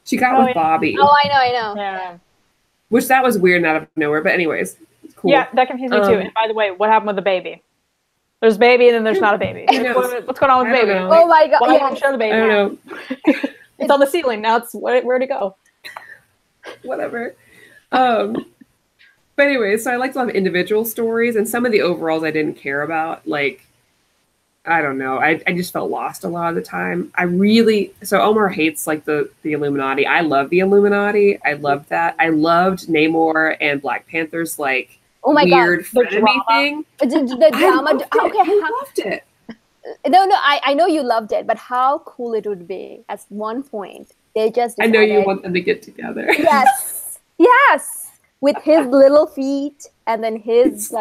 She got with Bobby. Oh, I know. Yeah. Which that was weird and out of nowhere, but anyways. Cool. Yeah, that confused me too. And by the way, what happened with the baby? There's a baby and then there's not a baby. What's going on with the baby? Oh my God. Why don't show the baby? I don't know. It's on the ceiling. Now it's where'd it go? Whatever. But anyway, so I liked a lot of individual stories, and some of the overalls I didn't care about. Like, I don't know. I just felt lost a lot of the time. So Omar hates like the Illuminati. I love the Illuminati. I loved that. I loved Namor and Black Panther's like weird frenemy thing. The drama. I loved it. No, I know you loved it, but how cool it would be at one point. They just decided, I know you want them to get together. Yes. With his little feet and then his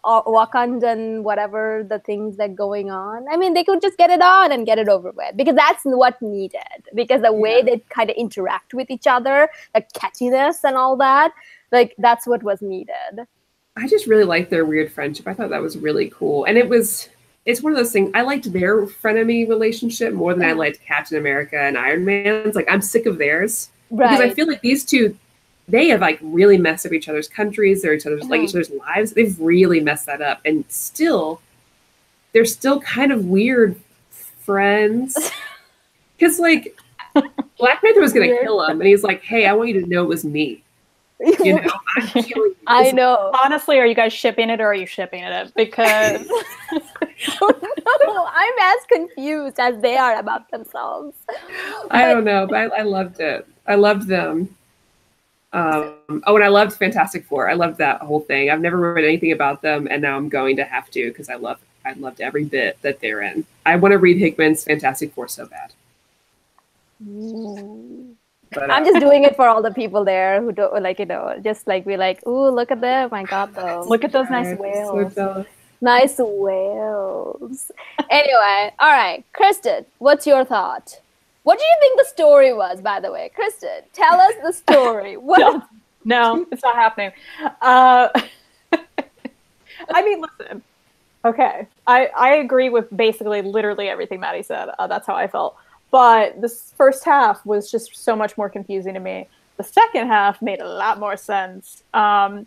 Wakandan, whatever the things that going on. I mean, they could just get it on and get it over with, because that's what needed. Because the way they kind of interact with each other, the catchiness and all that, like that's what was needed. I just really liked their weird friendship. I thought that was really cool. And it's one of those things, I liked their frenemy relationship more than I liked Captain America and Iron Man's. Like, I'm sick of theirs. Right. Because I feel like these two, they have like really messed up each other's countries, they're each other's lives. They've really messed that up, and still, they're still kind of weird friends. Because like Black Panther was gonna kill him, and he's like, "Hey, I want you to know it was me." You know, I'm killing you. I know. Honestly, are you guys shipping it or are you shipping it? Because no, I'm as confused as they are about themselves. I don't know, but I loved it. I loved them. And I loved Fantastic Four. I loved that whole thing. I've never read anything about them, and now I'm going to have to because I loved every bit that they're in. I want to read Hickman's Fantastic Four so bad. But, I'm just doing it for all the people there who don't like, just like be like, ooh, look at them. I got those. Look at those nice whales. So nice whales. Anyway, all right, Kristen, what's your thought? What do you think the story was, by the way? Kristen, tell us the story. What? No, it's not happening. I mean, listen. Okay, I agree with basically literally everything Maddie said. That's how I felt. But this first half was just so much more confusing to me. The second half made a lot more sense. And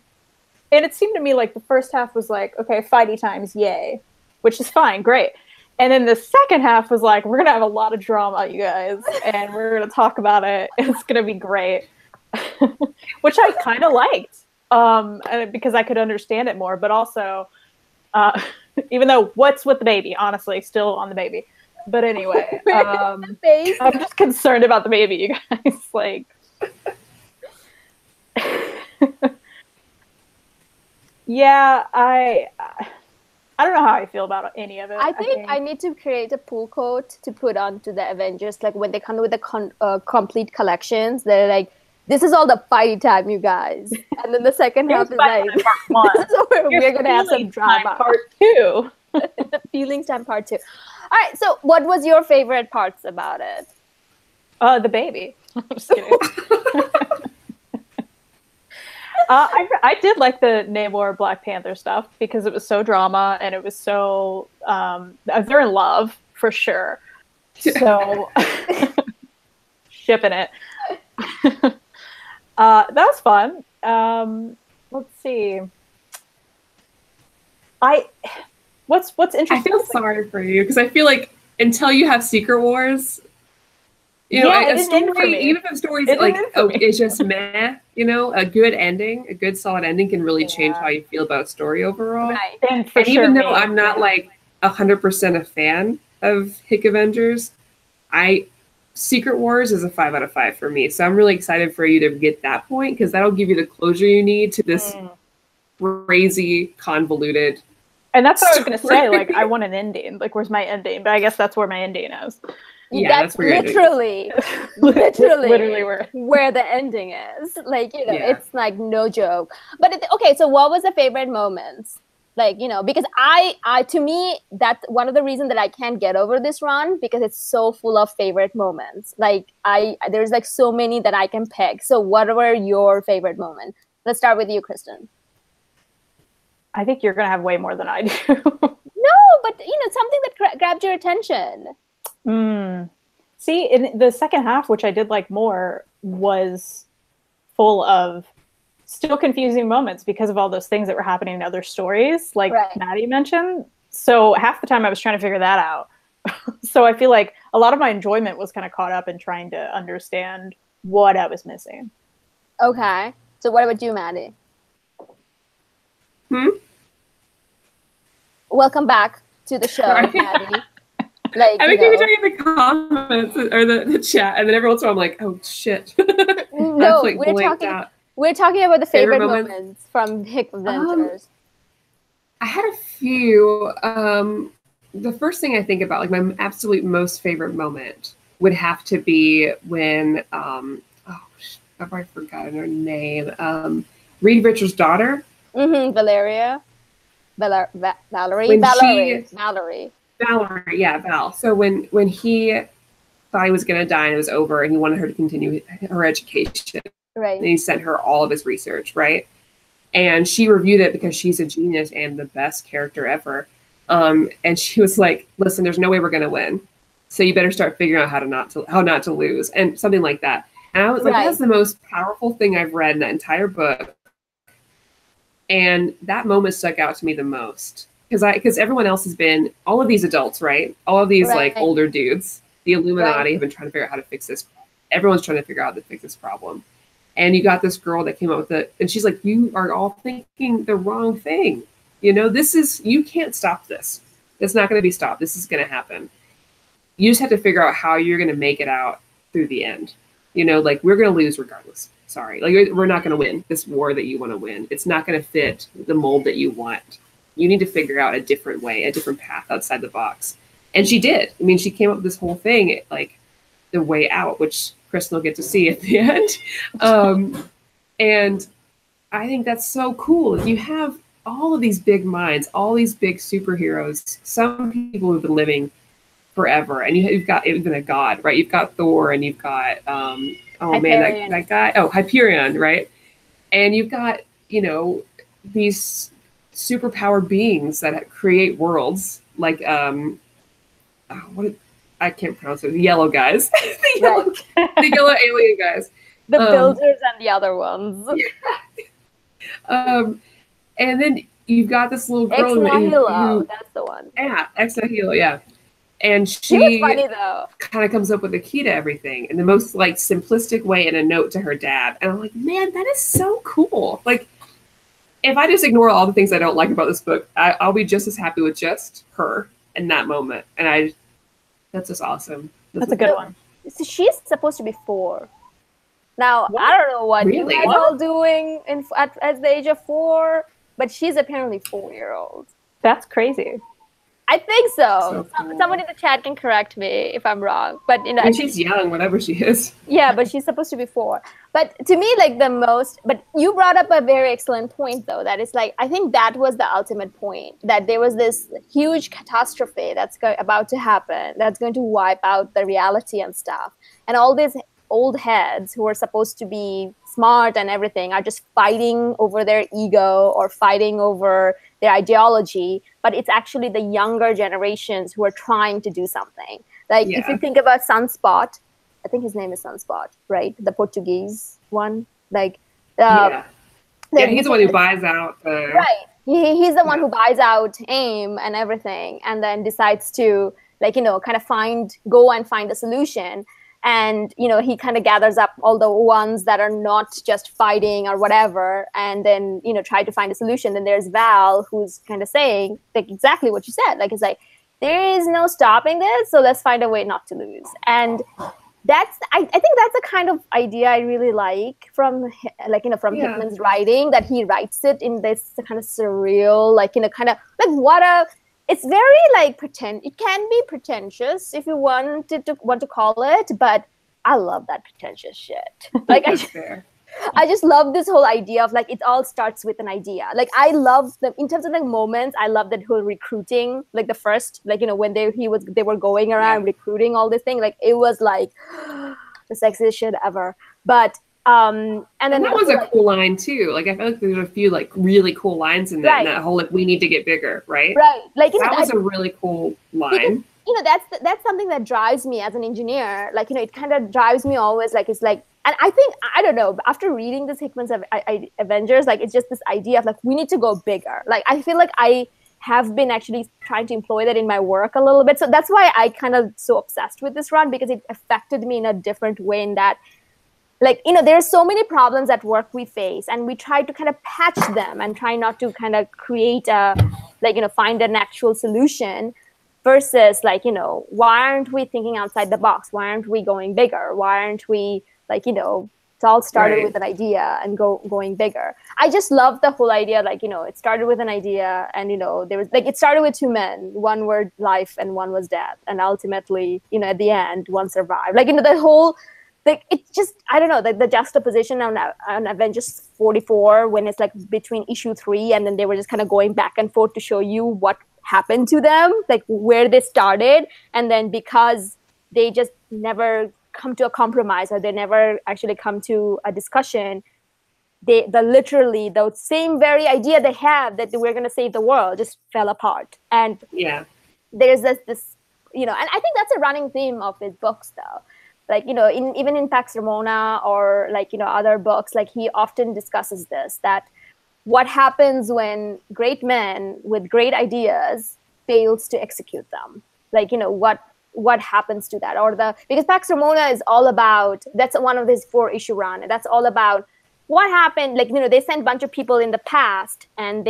it seemed to me like the first half was like, okay, fighty times, yay. Which is fine, great. And then the second half was like, we're going to have a lot of drama, you guys. And we're going to talk about it. It's going to be great. Which I kind of liked. Because I could understand it more. But also, even though, what's with the baby? Honestly, still on the baby. But anyway, I'm just concerned about the baby, you guys. Like, yeah, I don't know how I feel about any of it. I think I need to create a pull quote to put onto the Avengers. Like when they come with the complete collections, they're like, "This is all the fighty time, you guys." And then the second half is like, "So we're gonna have some drama." Part 2. Feelings time part 2. All right, so what was your favorite parts about it? The baby. I'm just kidding. I did like the Namor Black Panther stuff because it was so drama and it was so they're in love for sure. So shipping it. That was fun. Let's see. What's interesting? I feel sorry for you because I feel like until you have Secret Wars, you know, a story, even if a story's like, it's just meh, you know, a good ending, a good solid ending can really change how you feel about a story overall. Right. And even though I'm not like 100% a fan of Hick Avengers, Secret Wars is a 5 out of 5 for me. So I'm really excited for you to get that point because that'll give you the closure you need to this crazy, convoluted. And that's what I was going to say. Like, I want an ending. Like, where's my ending? But I guess that's where my ending is. Yeah, that's where literally where the ending is. Like, you know, it's like no joke. But okay, so what was the favorite moments? Like, you know, because I to me, that's one of the reasons that I can't get over this run because it's so full of favorite moments. Like, there's like so many that I can pick. So what were your favorite moments? Let's start with you, Kristen. I think you're going to have way more than I do. No, but, you know, something that grabbed your attention. See, in the second half, which I did like more, was full of still confusing moments because of all those things that were happening in other stories, like Maddie mentioned. So half the time I was trying to figure that out. So I feel like a lot of my enjoyment was kind of caught up in trying to understand what I was missing. Okay. So what about you, Maddie? Welcome back to the show, Maddie. Like, I think you were talking in the comments or the chat, and then every once in a while I'm like, oh shit. No, we're talking about the favorite moments from Hick Adventures. I had a few. The first thing I think about, like my absolute most favorite moment, would have to be when I've already forgotten her name. Reed Richards' daughter. Valerie. Valerie, yeah, Val. So when he thought he was going to die and it was over and he wanted her to continue her education, right? And he sent her all of his research, right? And she reviewed it because she's a genius and the best character ever. And she was like, listen, there's no way we're going to win. So you better start figuring out how not to lose and something like that. And I was like, that's the most powerful thing I've read in that entire book. And that moment stuck out to me the most. Because everyone else has been, all of these adults, right? All of these like older dudes, the Illuminati have been trying to figure out how to fix this. Everyone's trying to figure out how to fix this problem. And you got this girl that came up with it, and she's like, you are all thinking the wrong thing. You know, you can't stop this. It's not going to be stopped. This is going to happen. You just have to figure out how you're going to make it out through the end. You know, like, we're going to lose regardless. Sorry. Like, we're not going to win this war that you want to win. It's not going to fit the mold that you want. You need to figure out a different way, a different path outside the box. And she did. I mean, she came up with this whole thing, like, the way out, which Kristen will get to see at the end. And I think that's so cool. You have all of these big minds, all these big superheroes, some people who've been living forever, and you've got even a god, right? You've got Thor, and you've got Hyperion. that guy, Hyperion, right? And you've got, you know, these superpowered beings that create worlds, like I can't pronounce it. The yellow guys, the yellow alien guys, the builders and the other ones. Yeah. And then you've got this little girl who that's the one. Yeah, Ex Nihilo, yeah. And she was funny though. Kind of comes up with the key to everything in the most like simplistic way in a note to her dad. And I'm like, man, that is so cool. Like, if I just ignore all the things I don't like about this book, I'll be just as happy with just her in that moment. And that's just awesome. That's a good one. So she's supposed to be 4. Now, I don't know what you guys are all doing at the age of 4, but she's apparently 4-year-old. That's crazy. I think so. Cool. Someone in the chat can correct me if I'm wrong. But you know, and she's young, whatever she is. Yeah, but she's supposed to be 4. But to me, like but you brought up a very excellent point, though. That is like, I think that was the ultimate point. That there was this huge catastrophe that's about to happen. That's going to wipe out the reality and stuff. And all these old heads who are supposed to be smart and everything are just fighting over their ego or fighting over their ideology, but it's actually the younger generations who are trying to do something. Like if you think about Sunspot, I think his name is Sunspot, right? The Portuguese one. Like, he's the one who buys out. Right. He's the one who buys out AIM and everything, and then decides to, like, you know, kind of go and find a solution. And, you know, he kind of gathers up all the ones that are not just fighting or whatever, and then, you know, try to find a solution. Then there's Val, who's kind of saying like exactly what you said. Like, it's like, there is no stopping this, so let's find a way not to lose. And that's, I think that's a kind of idea I really like from, like, you know, from Hickman's writing, that he writes it in this kind of surreal, like, you know, kind of like it's very like it can be pretentious if you want to call it, but I love that pretentious shit. Like, I just love this whole idea of like, it all starts with an idea. Like, I love in terms of like moments, I love that whole recruiting, like the first, like, you know, when they were going around recruiting all this thing, like it was like the sexiest shit ever. But and then that was a cool line too. Like, I feel like there's a few like really cool lines in that, in that whole like, we need to get bigger, right? Right. Like, that was a really cool line. Because, you know, that's something that drives me as an engineer. Like, you know, it kind of drives me always. Like, it's like, and I think, I don't know, after reading this Hickman's Avengers, like, it's just this idea of like, we need to go bigger. Like, I feel like I have been actually trying to employ that in my work a little bit. So that's why I kind of so obsessed with this run, because it affected me in a different way, in that, like, you know, there's so many problems at work we face, and we try to kind of patch them and try not to kind of create like, you know, find an actual solution, versus like, you know, why aren't we thinking outside the box? Why aren't we going bigger? Why aren't we, like, you know, it all started with an idea and going bigger. I just love the whole idea. Like, you know, it started with an idea, and, you know, there was like, it started with 2 men, one was life and one was death. And ultimately, you know, at the end, one survived. Like, you know, the whole, like, it just, I don't know, the juxtaposition on Avengers 44, when it's like between issue 3, and then they were just kind of going back and forth to show you what happened to them, like where they started. And then because they just never come to a compromise, or they never actually come to a discussion, literally the same very idea they have, that we're going to save the world, just fell apart. And there's this, you know, and I think that's a running theme of his books, though. Like, even in Pax Ramona or like, other books, like he often discusses this, that what happens when great men with great ideas fails to execute them. Like, what happens to that? Because Pax Ramona is all about, that's one of his 4-issue run, and that's all about what happened. Like, they sent a bunch of people in the past, and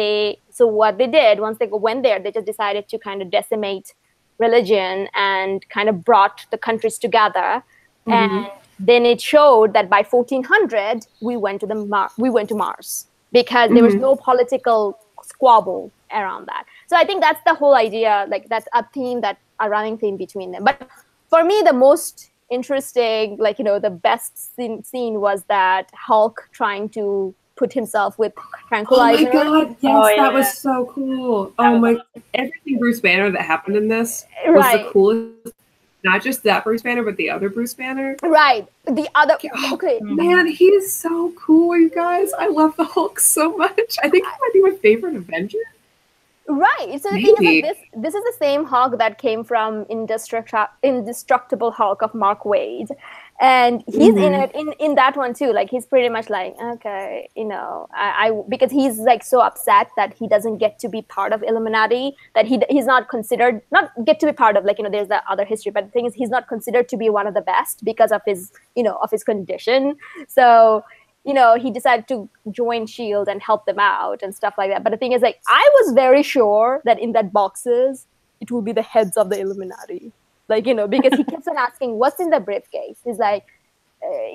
so what they did once they went there, they just decided to kind of decimate religion and kind of brought the countries together. Mm-hmm. And then it showed that by 1400 we went to Mars because there was no political squabble around that. So I think that's the whole idea. Like, that's a running theme between them. But for me, the most interesting, like, the best scene was that Hulk trying to put himself with tranquilizer. Oh my god, yes, that was so cool. Everything Bruce Banner that happened in this was the coolest. Not just that Bruce Banner, but the other Bruce Banner. Right. The other. Okay. Man, he is so cool, you guys. I love the Hulk so much. I think he might be my favorite Avenger. Right. So the thing is, like, this is the same Hulk that came from Indestructible Hulk of Mark Waid. And he's in it in that one too. Like, he's pretty much like, okay, because he's like so upset that he doesn't get to be part of Illuminati, that he's not considered, not get to be part of, like, there's that other history, but the thing is, he's not considered to be one of the best because of his, of his condition. So, he decided to join S.H.I.E.L.D. and help them out and stuff like that. But the thing is, like, I was very sure that in that boxes, it will be the heads of the Illuminati. Like, because he keeps on asking, what's in the briefcase? He's like,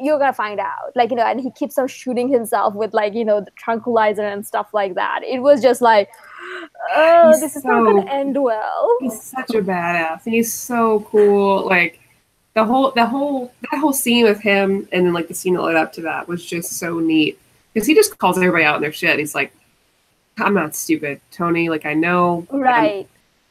you're going to find out. Like, and he keeps on shooting himself with, like, the tranquilizer and stuff like that. It was just like, this is not going to end well. He's such a badass. He's so cool. Like, that whole scene with him and then, like, the scene that led up to that was just so neat. Because he just calls everybody out in their shit. He's like, I'm not stupid, Tony. Like, I know. Right.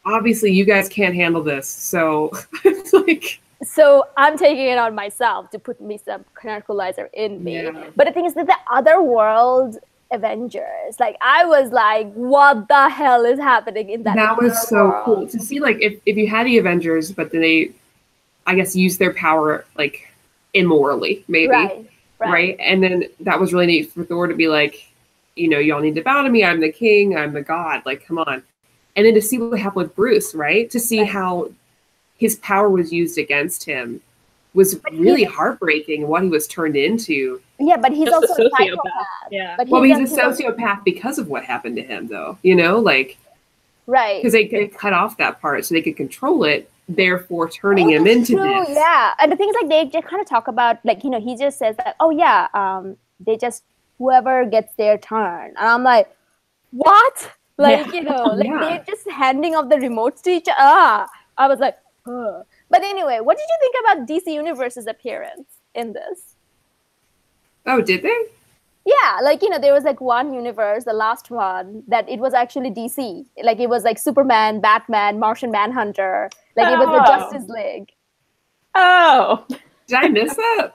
Obviously, you guys can't handle this, so it's like. So I'm taking it on myself to put me some tranquilizer in me. Yeah. But the thing is that the other world Avengers, like, I was like, what the hell is happening in that? That was so world? Cool to see. Like, if you had the Avengers, but then they, I guess, use their power like immorally, maybe, right? And then that was really neat for Thor to be like, y'all need to bow to me. I'm the king. I'm the god. Like, come on. And then to see what happened with Bruce, right? To see how his power was used against him was really heartbreaking, what he was turned into. Yeah, but he's also a sociopath. Yeah. But he's a sociopath because of what happened to him, though. Like, right? Because they cut off that part so they could control it, therefore turning him into this. Yeah, and the thing is, like, they just kind of talk about, like, he just says that, they just, whoever gets their turn, and I'm like, what? Like, they're just handing off the remotes to each other. I was like, ugh. But anyway, what did you think about DC Universe's appearance in this? Oh, did they? Yeah, like, there was like one universe, the last one, that it was actually DC. Like, it was like Superman, Batman, Martian Manhunter. Like, it was the Justice League. Oh. Did I miss that?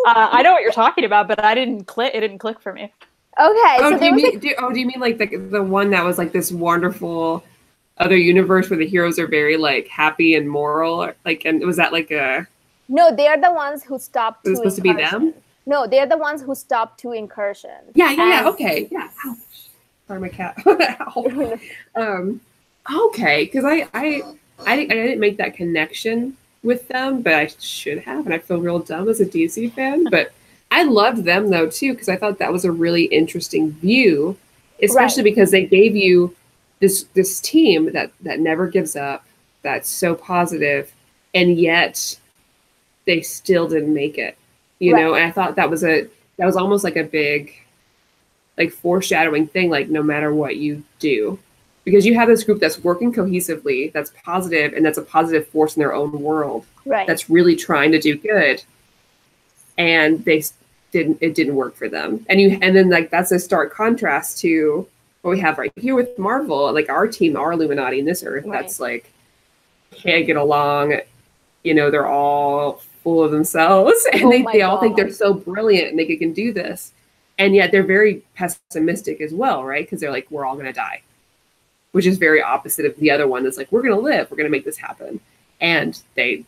I know what you're talking about, but it didn't click for me. Okay. Oh, so do you mean like the one that was like this wonderful other universe where the heroes are very like happy and moral? Like, and was that like a? No, they're the ones who stopped. Was it supposed to be them? No, they're the ones who stopped two incursions. Yeah. Okay. Yeah. Ouch. Sorry, my cat. Okay, because I didn't make that connection with them, but I should have, and I feel real dumb as a DC fan, but. I loved them, though, too, because I thought that was a really interesting view, especially because they gave you this team that never gives up, that's so positive, and yet they still didn't make it, know? And I thought that was almost like a big, like, foreshadowing thing, like, no matter what you do. Because you have this group that's working cohesively, that's positive, and that's a positive force in their own world, that's really trying to do good. And it didn't work for them. And then like that's a stark contrast to what we have right here with Marvel, like our team, our Illuminati in this earth, that's like can't get along, they're all full of themselves and they all think they're so brilliant and they can do this. And yet they're very pessimistic as well, right? Because they're like, we're all gonna die. Which is very opposite of the other one that's like, we're gonna live, we're gonna make this happen. And they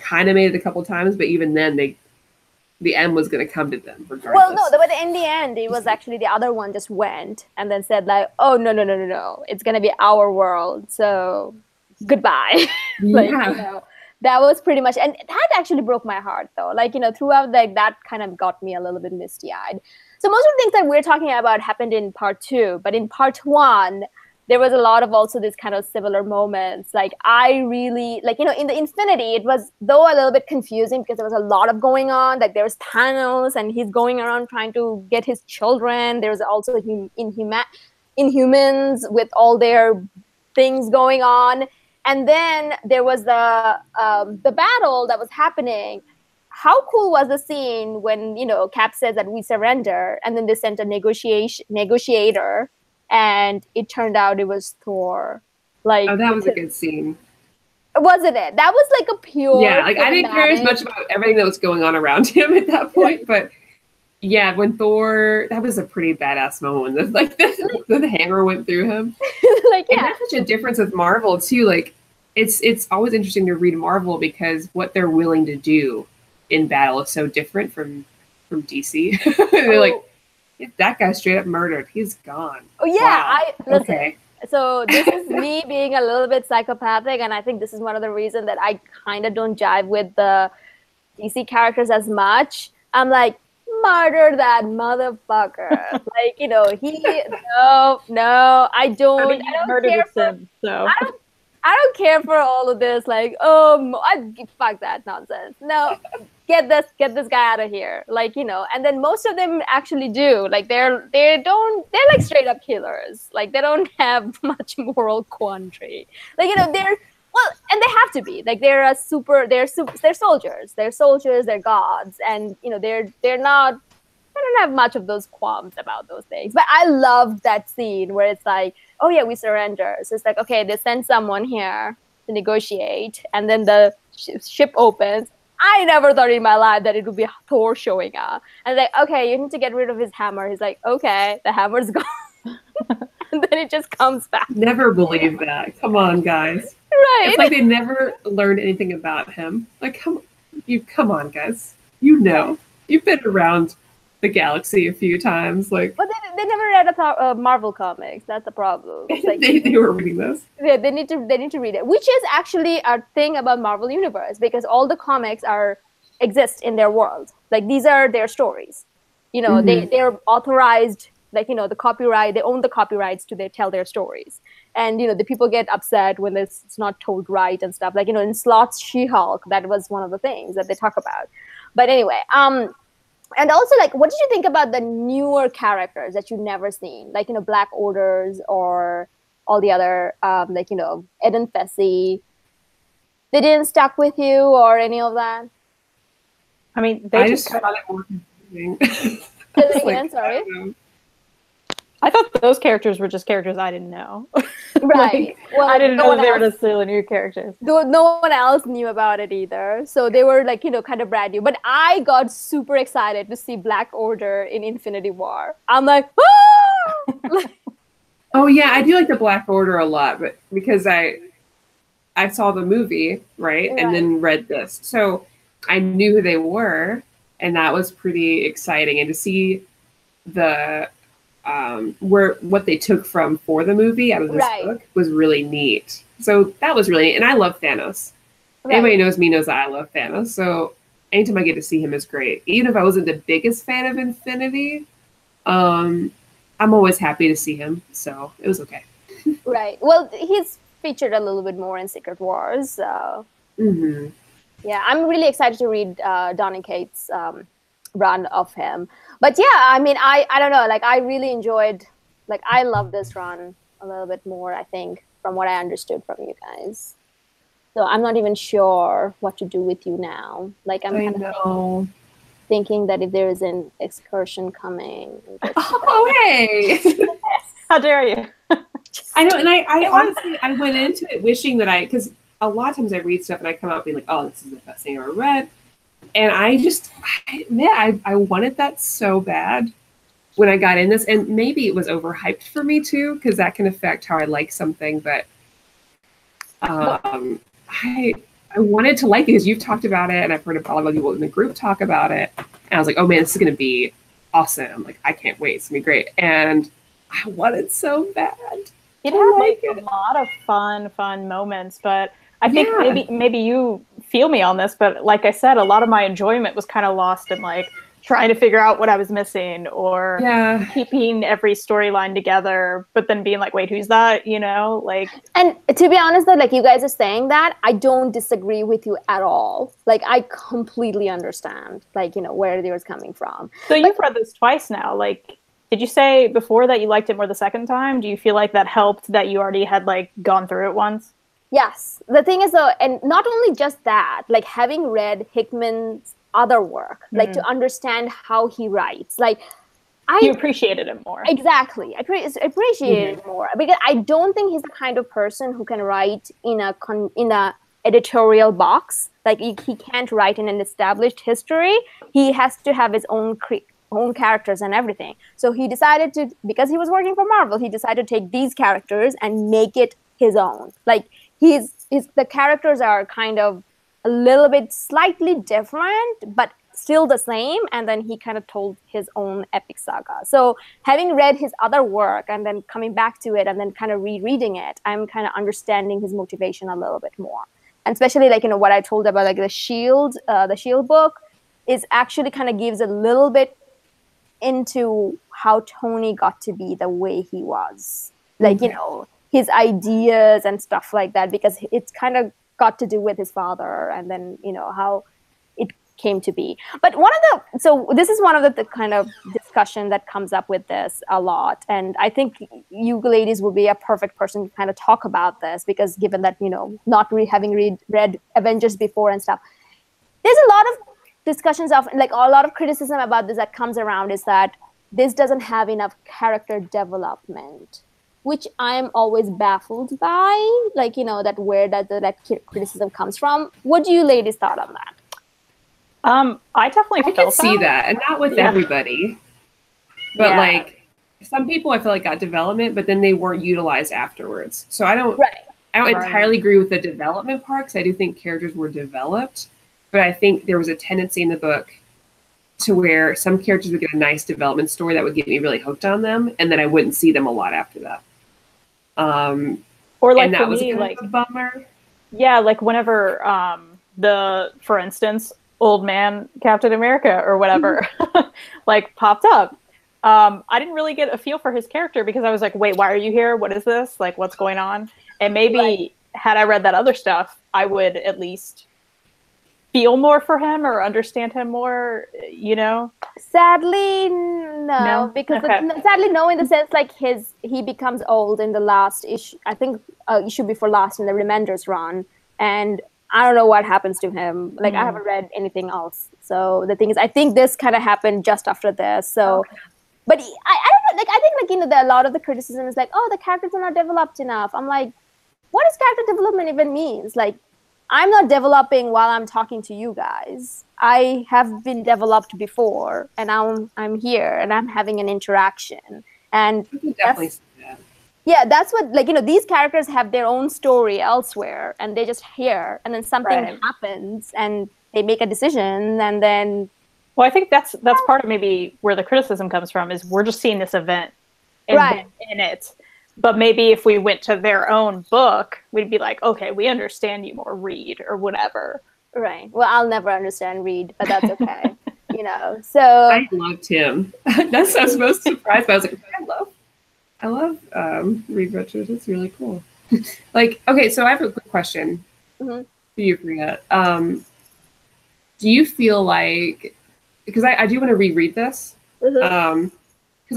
kind of made it a couple times, but even then, the end was going to come to them regardless. Well, no, but in the end, it was actually the other one just went and then said like, oh, no. It's going to be our world. So goodbye. Like, Yeah. That was pretty much, and that actually broke my heart though. Like, throughout, like, that kind of got me a little bit misty-eyed. So most of the things that we're talking about happened in part 2, but in part 1, there was a lot of also this kind of similar moments. Like, I really, like, in the Infinity, it was, though, a little bit confusing because there was a lot of going on. Like, there was Thanos, and he's going around trying to get his children. There was also Inhumans with all their things going on. And then there was the battle that was happening. How cool was the scene when, Cap says that we surrender, and then they sent a negotiator, and it turned out it was Thor. Like, oh, that was a good scene. Wasn't it? That was like a pure. Yeah, like, I didn't care as much about everything that was going on around him at that point, but yeah, when Thor, that was a pretty badass moment. The hammer went through him. Like, yeah. And that's such a difference with Marvel too. Like, it's always interesting to read Marvel because what they're willing to do in battle is so different from DC. They're like, if that guy straight up murdered, he's gone. Oh yeah, wow. Listen. Okay. So this is me being a little bit psychopathic, and I think this is one of the reasons that I kind of don't jive with the DC characters as much. I'm like, murder that motherfucker. Like, he, no, I don't. I mean, I don't murder care the Sims, so. I don't care for all of this. Like, fuck that nonsense. No, get this guy out of here. Like, and then most of them actually do. Like, they're like straight up killers. Like, they don't have much moral quandary. Like, they're, well, and they have to be. Like, they're soldiers. They're soldiers, they're gods. And, they don't have much of those qualms about those things. But I loved that scene where it's like, oh yeah, we surrender. So it's like, okay, they send someone here to negotiate, and then the ship opens. I never thought in my life that it would be Thor showing up. And like, okay, you need to get rid of his hammer. He's like, okay, the hammer's gone. And then it just comes back. Never believe that. Come on, guys. Right. It's like they never learned anything about him. Like, come on, guys. You've been around the galaxy a few times. Like, but they never read Marvel comics. That's the problem. Like, they were reading this. Yeah, they need to read it, which is actually a thing about Marvel Universe, because all the comics exist in their world. Like, these are their stories. They're authorized. Like, the copyright, they own the copyrights to tell their stories. And, the people get upset when it's not told right and stuff. Like, in Sloth's She-Hulk, that was one of the things that they talk about. But anyway, and also, like, what did you think about the newer characters that you've never seen? Like, Black Orders or all the other, like, Ed and Fessy. They didn't stuck with you or any of that? I mean, I just found it more confusing. Sorry? I thought those characters were just characters I didn't know. Right. Well, I didn't know they were necessarily new characters. No one else knew about it either. So they were like, kind of brand new. But I got super excited to see Black Order in Infinity War. I'm like, ah! Oh yeah, I do like the Black Order a lot, but because I saw the movie, right, and then read this. So I knew who they were, and that was pretty exciting. And to see the what they took from for the movie out of this book was really neat. So that was really neat. And I love Thanos. Anybody knows me knows that I love Thanos. So anytime I get to see him is great. Even if I wasn't the biggest fan of Infinity, I'm always happy to see him. So it was okay. Right. Well, he's featured a little bit more in Secret Wars. So yeah, I'm really excited to read Don and Kate's run of him. But yeah, I mean, I don't know, like, I really enjoyed, like, I love this run a little bit more, I think, from what I understood from you guys. So I'm not even sure what to do with you now. Like, I'm kind of thinking that if there is an excursion coming. Oh, hey! How dare you? I know, and I honestly, I went into it wishing that because a lot of times I read stuff and I come out being like, oh, this is the best thing I ever read. And I wanted that so bad when I got in this. And maybe it was overhyped for me too, because that can affect how I like something. But I I wanted to like it because you've talked about it, and I've heard a lot of people in the group talk about it. And I was like, oh man, this is going to be awesome. Like, I can't wait. It's going to be great. And I want it so bad. It had like a lot of fun moments, but I think maybe you feel me on this, but like I said, a lot of my enjoyment was kind of lost in like trying to figure out what I was missing or keeping every storyline together, but then being like, wait, who's that? You know, like. And to be honest, though, like you guys are saying that, I don't disagree with you at all. Like, I completely understand, like, you know, where it was coming from. So you've read this twice now. Like, did you say before that you liked it more the second time? Do you feel like that helped that you already had like gone through it once? Yes. The thing is, though, and not only just that, like having read Hickman's other work, like to understand how he writes, like you appreciated it more. Exactly. I appreciate it more because I don't think he's the kind of person who can write in a editorial box. Like he can't write in an established history. He has to have his own characters and everything. So he decided to, because he was working for Marvel, he decided to take these characters and make it his own. Like the characters are kind of a little bit slightly different, but still the same. And then he kind of told his own epic saga. So having read his other work and then coming back to it and then kind of rereading it, I'm kind of understanding his motivation a little bit more. And especially like, you know, what I told about like the Shield book is actually kind of gives a little bit into how Tony got to be the way he was. Like, you know, his ideas and stuff like that, because it's kind of got to do with his father and then, you know, how it came to be. But so this is one of the kind of discussion that comes up with this a lot. And I think you ladies would be a perfect person to kind of talk about this because given that, you know, not having read Avengers before and stuff, there's a lot of discussions of like a lot of criticism about this that comes around is that this doesn't have enough character development, which I'm always baffled by, like, you know, that where that criticism comes from. What do you ladies thought on that? I definitely I can see that, and not with everybody, but like some people I feel like got development, but then they weren't utilized afterwards. So I don't entirely agree with the development part because I do think characters were developed, but I think there was a tendency in the book to where some characters would get a nice development story that would get me really hooked on them, and then I wouldn't see them a lot after that. Or like and that for was me, kind like of a bummer. Yeah, like whenever for instance, old man Captain America or whatever like popped up, I didn't really get a feel for his character because I was like, wait, why are you here? What is this? Like, what's going on? And maybe had I read that other stuff, I would at least feel more for him or understand him more, you know? Sadly, no? Because sadly, no, in the sense like he becomes old in the last issue. I think issue before last in the Remenders run, and I don't know what happens to him. Like I haven't read anything else. So the thing is, I think this kind of happened just after this. So, but I don't know. Like I think like, you know, a lot of the criticism is like, oh, the characters are not developed enough. I'm like, what does character development even means? Like, I'm not developing while I'm talking to you guys. I have been developed before, and I'm here, and I'm having an interaction. And that's what, like, you know, these characters have their own story elsewhere, and they're just here, and then something happens, and they make a decision, and then. Well, I think that's part of maybe where the criticism comes from is we're just seeing this event in it. But maybe if we went to their own book, we'd be like, okay, we understand you more, Reed, or whatever. Right. Well, I'll never understand Reed, but that's okay. You know, so. I loved him. That's I was most surprised, but I was like, I love Reed Richards. It's really cool. Like, okay, so I have a quick question for you, Priya. Do you feel like, because I do want to reread this, because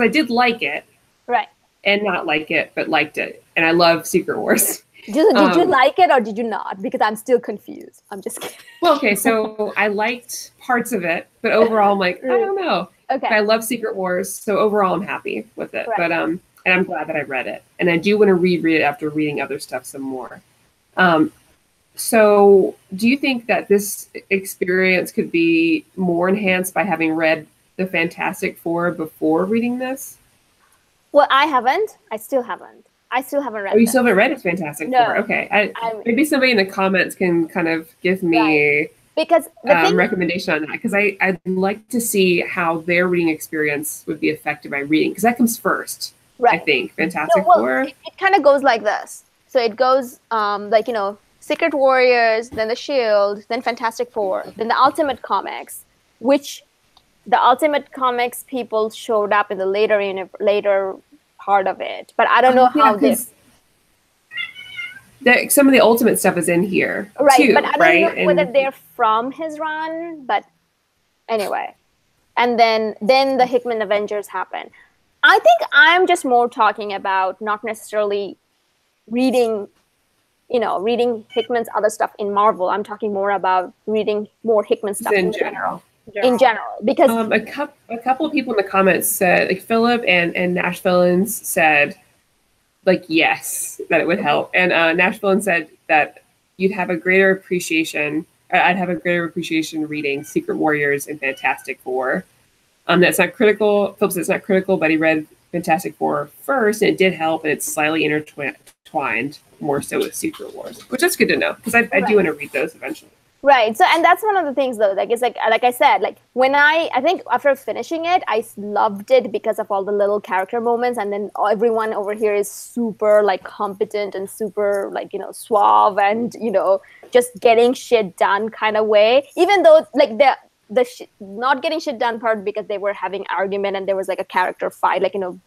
I did like it. Right. And not like it, but liked it. And I love Secret Wars. Did you like it or did you not? Because I'm still confused. I'm just kidding. Well, okay, so I liked parts of it, but overall I'm like, I don't know. Okay. But I love Secret Wars, so overall I'm happy with it. Right. But and I'm glad that I read it. And I do want to reread it after reading other stuff some more. So do you think that this experience could be more enhanced by having read the Fantastic Four before reading this? Well, I haven't. I still haven't. I still haven't read. Oh, you still haven't read Fantastic Four? Okay, maybe somebody in the comments can kind of give me because recommendation on that, because I'd like to see how their reading experience would be affected by reading, because that comes first. Right. I think Fantastic Four. It kind of goes like this. So it goes like, you know, Secret Warriors, then the Shield, then Fantastic Four, then the Ultimate Comics, which the Ultimate Comics people showed up in the later part of it, but I don't know how this. Some of the Ultimate stuff is in here, right? Too, but I don't know whether they're from his run. But anyway, and then the Hickman Avengers happen. I think I'm just more talking about not necessarily reading Hickman's other stuff in Marvel. I'm talking more about reading more Hickman stuff in general. In general, because a couple of people in the comments said, like Philip and Nash Villains said, like, yes, that it would help, and Nash Villains said that you'd have a greater appreciation. I'd have a greater appreciation reading Secret Warriors and Fantastic Four. That's not critical. Philip said it's not critical, but he read Fantastic Four first, and it did help, and it's slightly intertwined more so with Secret Wars, which is good to know, because I do want to read those eventually. Right. So, and that's one of the things, though, like, it's like I said, like, when I think after finishing it, I loved it because of all the little character moments. And then everyone over here is super, like, competent and super, like, you know, suave and, you know, just getting shit done kind of way. Even though, like, the not getting shit done part because they were having argument and there was, like, a character fight, like, you know,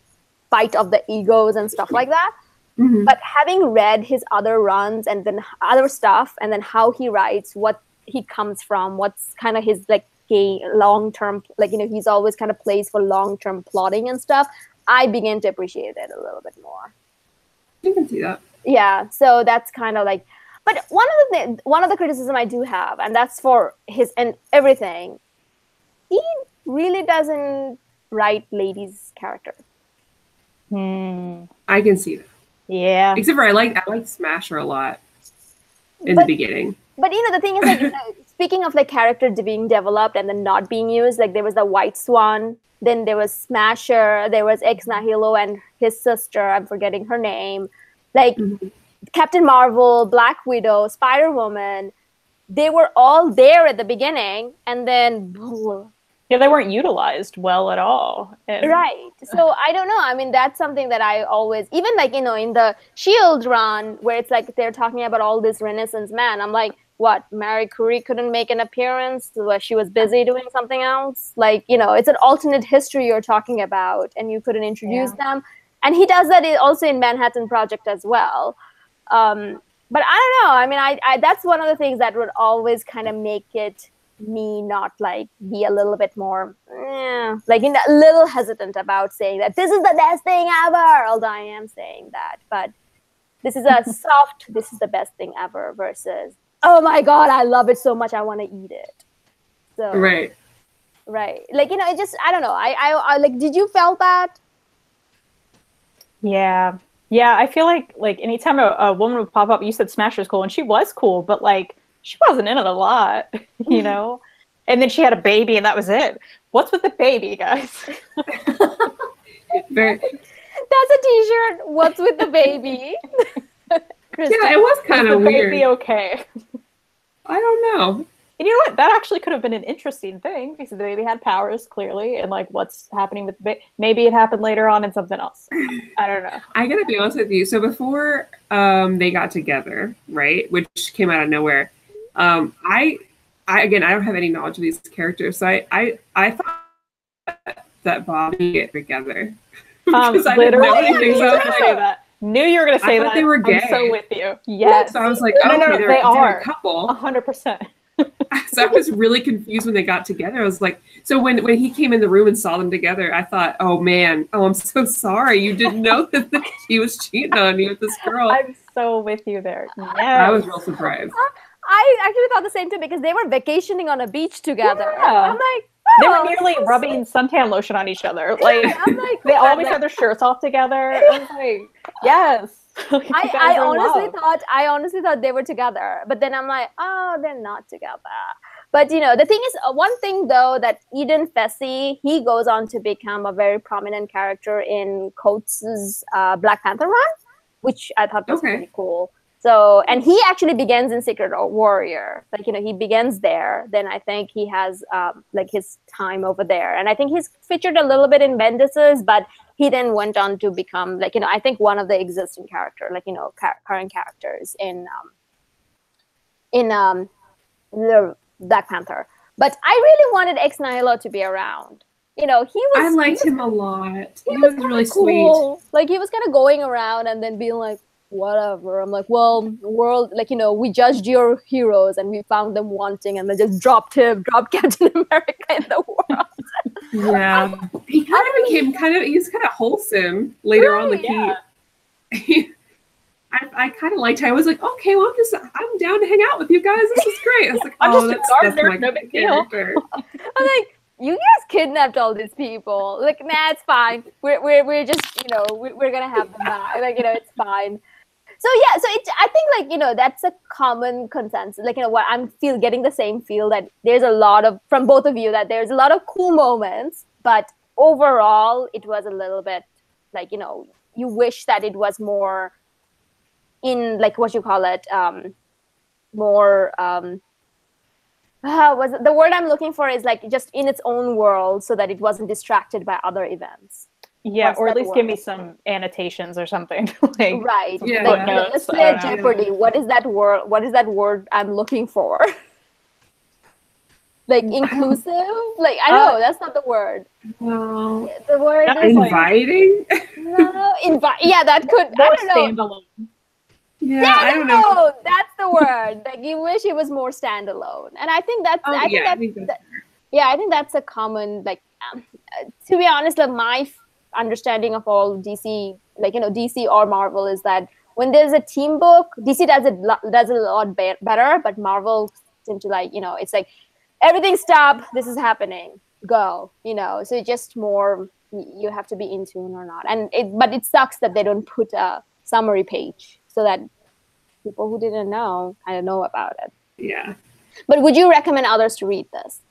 fight of the egos and stuff like that. Mm-hmm. But having read his other runs and then other stuff and then how he writes, what he comes from, what's kind of his like long-term, like, you know, he's always kind of plays for long-term plotting and stuff, I began to appreciate it a little bit more. You can see that. Yeah, so that's kind of like, but one of the criticism I do have, and that's for his and everything, he really doesn't write ladies' character. I can see that. Yeah. Except for I like Smasher a lot in the beginning. But, you know, the thing is, like, speaking of, like, character being developed and then not being used, like, there was the White Swan, then there was Smasher, there was Ex Nihilo and his sister, I'm forgetting her name, like, Captain Marvel, Black Widow, Spider-Woman, they were all there at the beginning, and then... Yeah, they weren't utilized well at all. Right. So, I don't know. I mean, that's something that I always... Even, like, you know, in the S.H.I.E.L.D. run, where it's like they're talking about all this Renaissance man, I'm like, what, Marie Curie couldn't make an appearance? She was busy doing something else? Like, you know, it's an alternate history you're talking about, and you couldn't introduce them. And he does that also in Manhattan Project as well. But I don't know. I mean, I that's one of the things that would always kind of make it me not, like, be a little bit more, like, a little hesitant about saying that this is the best thing ever, although I am saying that. But this is a soft, this is the best thing ever versus, oh my God, I love it so much, I want to eat it. So right. Like, you know, it just, I don't know. I like, did you felt that? Yeah. I feel like anytime a woman would pop up, you said Smasher's cool, and she was cool, but, like, she wasn't in it a lot, you know? And then she had a baby, and that was it. What's with the baby, guys? That's a t-shirt. What's with the baby? Yeah, it was kind of weird. Baby okay? I don't know. And you know what? That actually could have been an interesting thing, because the baby had powers, clearly, and, like, what's happening with the baby. Maybe it happened later on in something else. I don't know. I gotta be honest with you. So before they got together, right, which came out of nowhere, I again, I don't have any knowledge of these characters, so I thought that Bobby get together. Knew you were going to say that. They were gay. I'm so with you. Yes. So I was like, no, they are a couple. 100%. So I was really confused when they got together. I was like, so when he came in the room and saw them together, I thought, oh man, I'm so sorry. You didn't know that he was cheating on you with this girl. I'm so with you there. Yes. I was real surprised. I actually thought the same thing, because they were vacationing on a beach together. Yeah. I'm like, they were nearly rubbing suntan lotion on each other. Like, they always had their shirts off together. I was like, yes. I honestly thought they were together, but then I'm like, oh, they're not together. But, you know, the thing is, one thing though, that Eden Fessy, he goes on to become a very prominent character in Coates' Black Panther run. which I thought was pretty cool. So, and he actually begins in Secret Warrior. Like, he begins there. Then I think he has like his time over there. And I think he's featured a little bit in Bendis's, but he then went on to become like, I think one of the existing character, like, current characters in the Black Panther. But I really wanted Ex Nihilo to be around. I liked him a lot. He was really cool. Sweet. Like, he was kind of going around and then being like, whatever. I'm like, well, the world, like, we judged your heroes and we found them wanting, and then just dropped Captain America in the world. Yeah. He kind of he's kind of wholesome later on. Like, I kind of liked how I was like, okay, well, I'm down to hang out with you guys. This is great. I was like, that's my character. I'm like, you guys kidnapped all these people. Like, nah, it's fine. We're just, we're gonna have them back. Like, it's fine. So yeah, so I think, like, that's a common consensus. Like, what I'm getting the same feel that there's a lot of, from both of you, that there's a lot of cool moments, but overall it was a little bit like, you wish that it was more in, like, what you call it, more was the word I'm looking for is like just in its own world, so that it wasn't distracted by other events. Yeah, or at least give me some annotations or something. Like, right. Yeah. Like, let's play a Jeopardy. What is that word? What is that word I'm looking for? Like, inclusive? Like, I know that's not the word. No. The word is inviting? No, yeah, that could. I don't know. Standalone. Yeah, I don't know. That's the word. Like, you wish it was more standalone, and I think that's. I think that's a common, like. To be honest, like, my understanding of all DC, like, DC or Marvel, is that when there's a team book, DC does it a lot better, but Marvel seems to, like, it's like everything stop. This is happening. Go. So it's just more. You have to be in tune or not, but it sucks that they don't put a summary page, so that people who didn't know kind of know about it. Yeah. But would you recommend others to read this?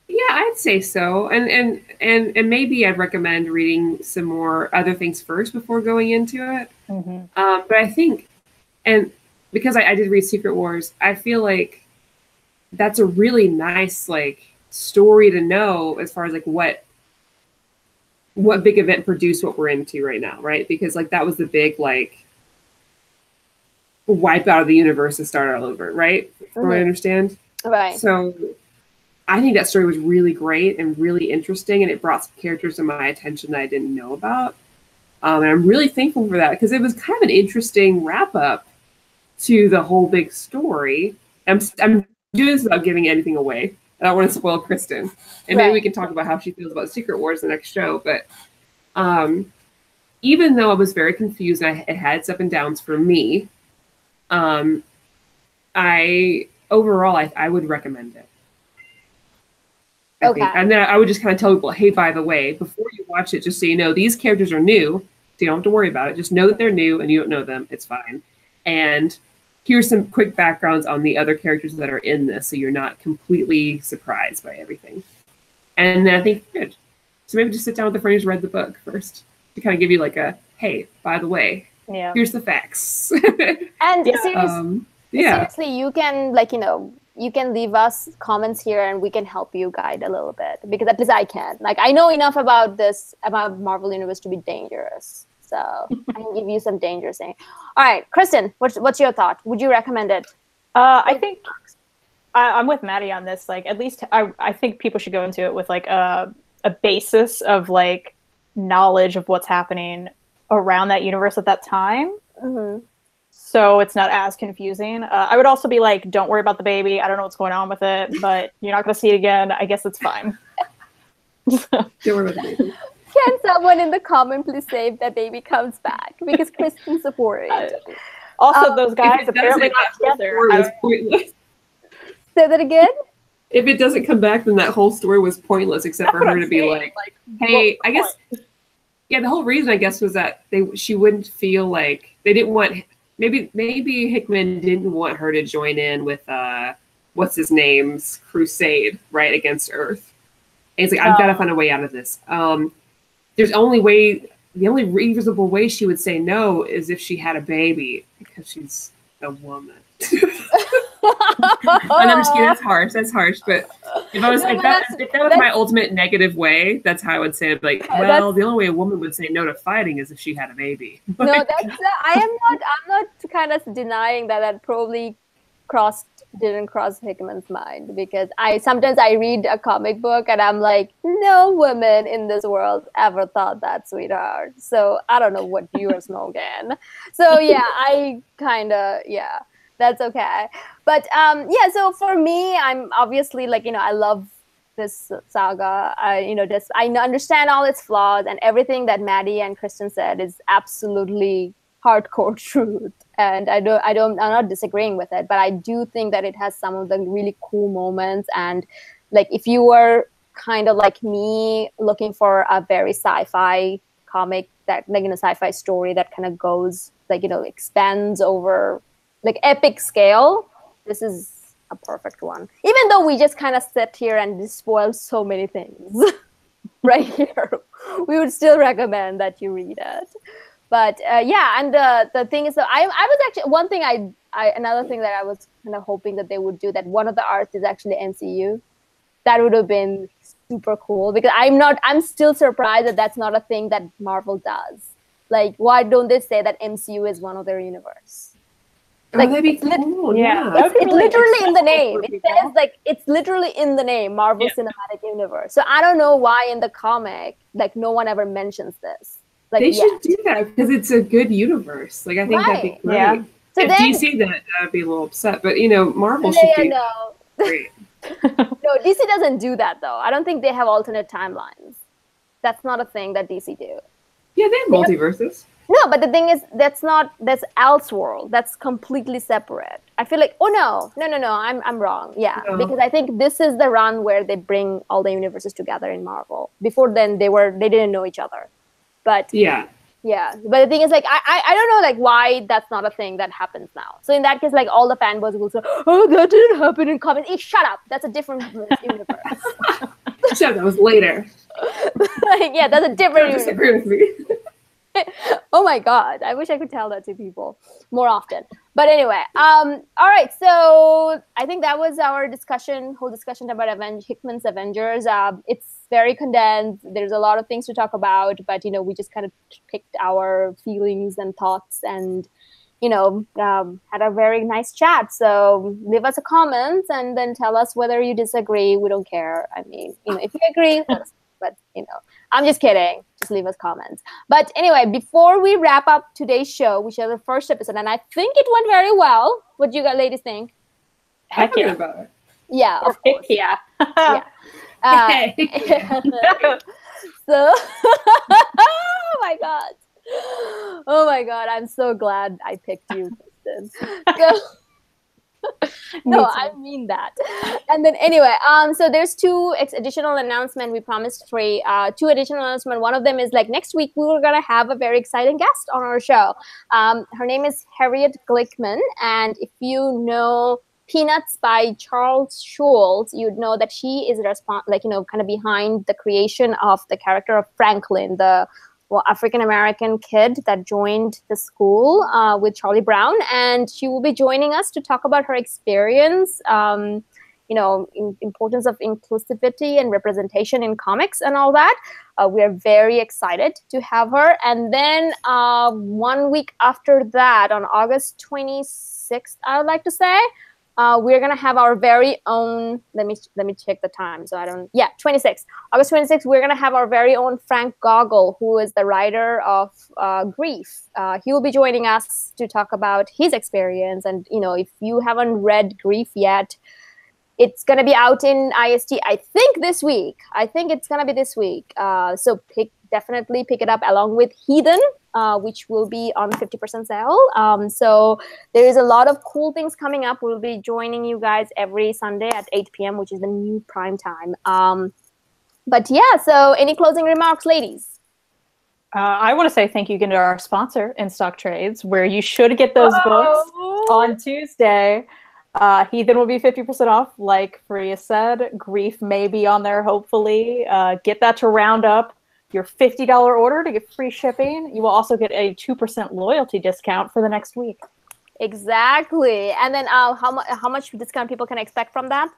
Yeah, I'd say so. And maybe I'd recommend reading some more other things first before going into it. Mm-hmm. But I think, and because I did read Secret Wars, I feel like that's a really nice, like, story to know as far as, like, what big event produced what we're into right now, right? Because, like, that was the big, like, wipe out of the universe and start all over, right? From what I understand. Right. So I think that story was really great and really interesting, and it brought some characters to my attention that I didn't know about. And I'm really thankful for that, because it was kind of an interesting wrap up to the whole big story. I'm doing this without giving anything away. I don't want to spoil Kristen. And maybe we can talk about how she feels about Secret Wars the next show. But even though I was very confused and it had its up and downs for me, I would recommend it. I think. And then I would just kind of tell people, hey, by the way, before you watch it, just so you know, these characters are new, so you don't have to worry about it. Just know that they're new and you don't know them. It's fine. And here's some quick backgrounds on the other characters that are in this, so you're not completely surprised by everything. And then I think, good. So maybe just sit down with a friend who's read the book first to kind of give you like a, hey, by the way, here's the facts. And seriously, you can, like, you can leave us comments here and we can help you guide a little bit, because at least I can. Like, I know enough about Marvel Universe to be dangerous. So I can give you some dangerous thing. All right, Kristen, what's your thought? Would you recommend it? I think I'm with Maddie on this. Like, at least I think people should go into it with, like, a basis of, like, knowledge of what's happening around that universe at that time. Mm-hmm. So it's not as confusing. I would also be like, don't worry about the baby. I don't know what's going on with it, but you're not going to see it again. I guess it's fine. Don't worry about the baby. Can someone in the comment please say if that baby comes back? Because Kristen's supported. Also, those guys apparently not together. Was pointless. Say that again? If it doesn't come back, then that whole story was pointless, except for her to be like, hey, I guess, the whole reason, I guess, was that she wouldn't feel like, they didn't want, maybe Hickman didn't want her to join in with, what's his name's crusade, right, against Earth. And he's like, I've got to find a way out of this. There's only way the only reasonable way she would say no is if she had a baby, because she's a woman. I'm just kidding. That's harsh. But if I was, if that was my ultimate negative way, that's how I would say it. Like, well, the only way a woman would say no to fighting is if she had a baby. No, that's I'm not kind of denying that probably didn't cross Hickman's mind, because sometimes I read a comic book and I'm like, no woman in this world ever thought that, sweetheart. So I don't know what you're smoking. So yeah, I kind of, yeah. That's okay. But yeah, so for me, I'm obviously like, I love this saga. I understand all its flaws, and everything that Maddie and Kristen said is absolutely hardcore truth. And I'm not disagreeing with it, but I do think that it has some of the really cool moments. And like, if you were kind of like me looking for a very sci-fi comic, that like, sci-fi story that kind of goes like, expands over like epic scale, this is a perfect one. Even though we just kind of sit here and spoil so many things right here, we would still recommend that you read it. But yeah, and the thing is that I was actually, one thing another thing that I was kind of hoping that they would do, that one of the arts is actually MCU. That would have been super cool, because I'm still surprised that that's not a thing that Marvel does. Like, why don't they say that MCU is one of their universe? Like, that'd be cool. Yeah. It's literally in the name. It says like, it's literally in the name, Marvel Cinematic Universe. So I don't know why in the comic, like, no one ever mentions this. Like, they should do that, because it's a good universe. Like, I think that'd be great. Yeah. So if DC did it, I'd be a little upset. But Marvel should be great. No, DC doesn't do that though. I don't think they have alternate timelines. That's not a thing that DC do. Yeah, they have multiverses. No, but the thing is, that's Elseworld. That's completely separate. I feel like, no, I'm wrong. Yeah, no. Because I think this is the run where they bring all the universes together in Marvel. Before then, they didn't know each other. But yeah. But the thing is, like, I don't know, like, why that's not a thing that happens now. So in that case, like, all the fanboys will say, oh, that didn't happen in comics. Shut up. That's a different universe. Shut up. That was later. Yeah, that's a different universe. Disagree with me. Oh my God, I wish I could tell that to people more often. But anyway, all right, so I think that was our whole discussion about Hickman's Avengers. It's very condensed. There's a lot of things to talk about, but we just kind of picked our feelings and thoughts, and had a very nice chat. So leave us a comment and then tell us whether you disagree. We don't care. I mean, if you agree, but I'm just kidding. Just leave us comments. But anyway, before we wrap up today's show, which is the first episode, and I think it went very well. What do you ladies think? Heck yeah. About it. Yeah, of course. Yeah. Yeah. So, oh my God, I'm so glad I picked you, Kristen. No, I mean that. And then anyway, so there's two additional announcements. We promised two additional announcements. One of them is like next week we were gonna have a very exciting guest on our show. Her name is Harriet Glickman, and if you know Peanuts by Charles Schulz, you'd know that she is kind of behind the creation of the character of Franklin, the African-American kid that joined the school with Charlie Brown. And she will be joining us to talk about her experience, importance of inclusivity and representation in comics and all that. We are very excited to have her. And then 1 week after that, on August 26th, I would like to say, we're going to have our very own, let me check the time. So 26th. August 26th, we're going to have our very own Frank Goggle, who is the writer of Grief. He will be joining us to talk about his experience. And, if you haven't read Grief yet, it's going to be out in IST, I think this week. I think it's going to be this week. So definitely pick it up along with Heathen, which will be on 50% sale. So there is a lot of cool things coming up. We'll be joining you guys every Sunday at 8 p.m., which is the new prime time. But yeah, so any closing remarks, ladies? I want to say thank you again to our sponsor, In Stock Trades, where you should get those books on Tuesday. Heathen will be 50% off, like Faria said. Grief may be on there, hopefully. Get that to round up your $50 order to get free shipping. You will also get a 2% loyalty discount for the next week. Exactly. And then how much discount people can expect from that?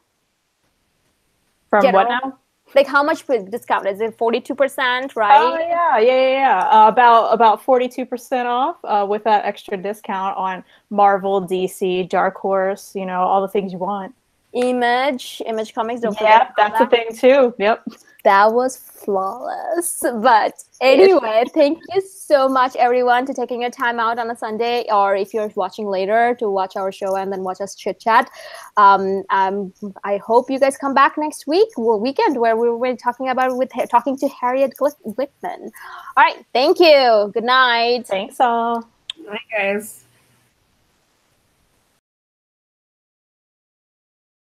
From what now? Like how much discount? Is it 42%, right? Oh yeah. About 42% off with that extra discount on Marvel, DC, Dark Horse, all the things you want. Image Comics, don't forget. Yeah, that's a thing too. Yep. That was flawless. But anyway, thank you so much, everyone, to taking your time out on a Sunday, or if you're watching later, to watch our show and then watch us chit chat. I hope you guys come back next weekend, where we're talking to Harriet Glickman. All right, thank you. Good night. Thanks all. Bye, guys.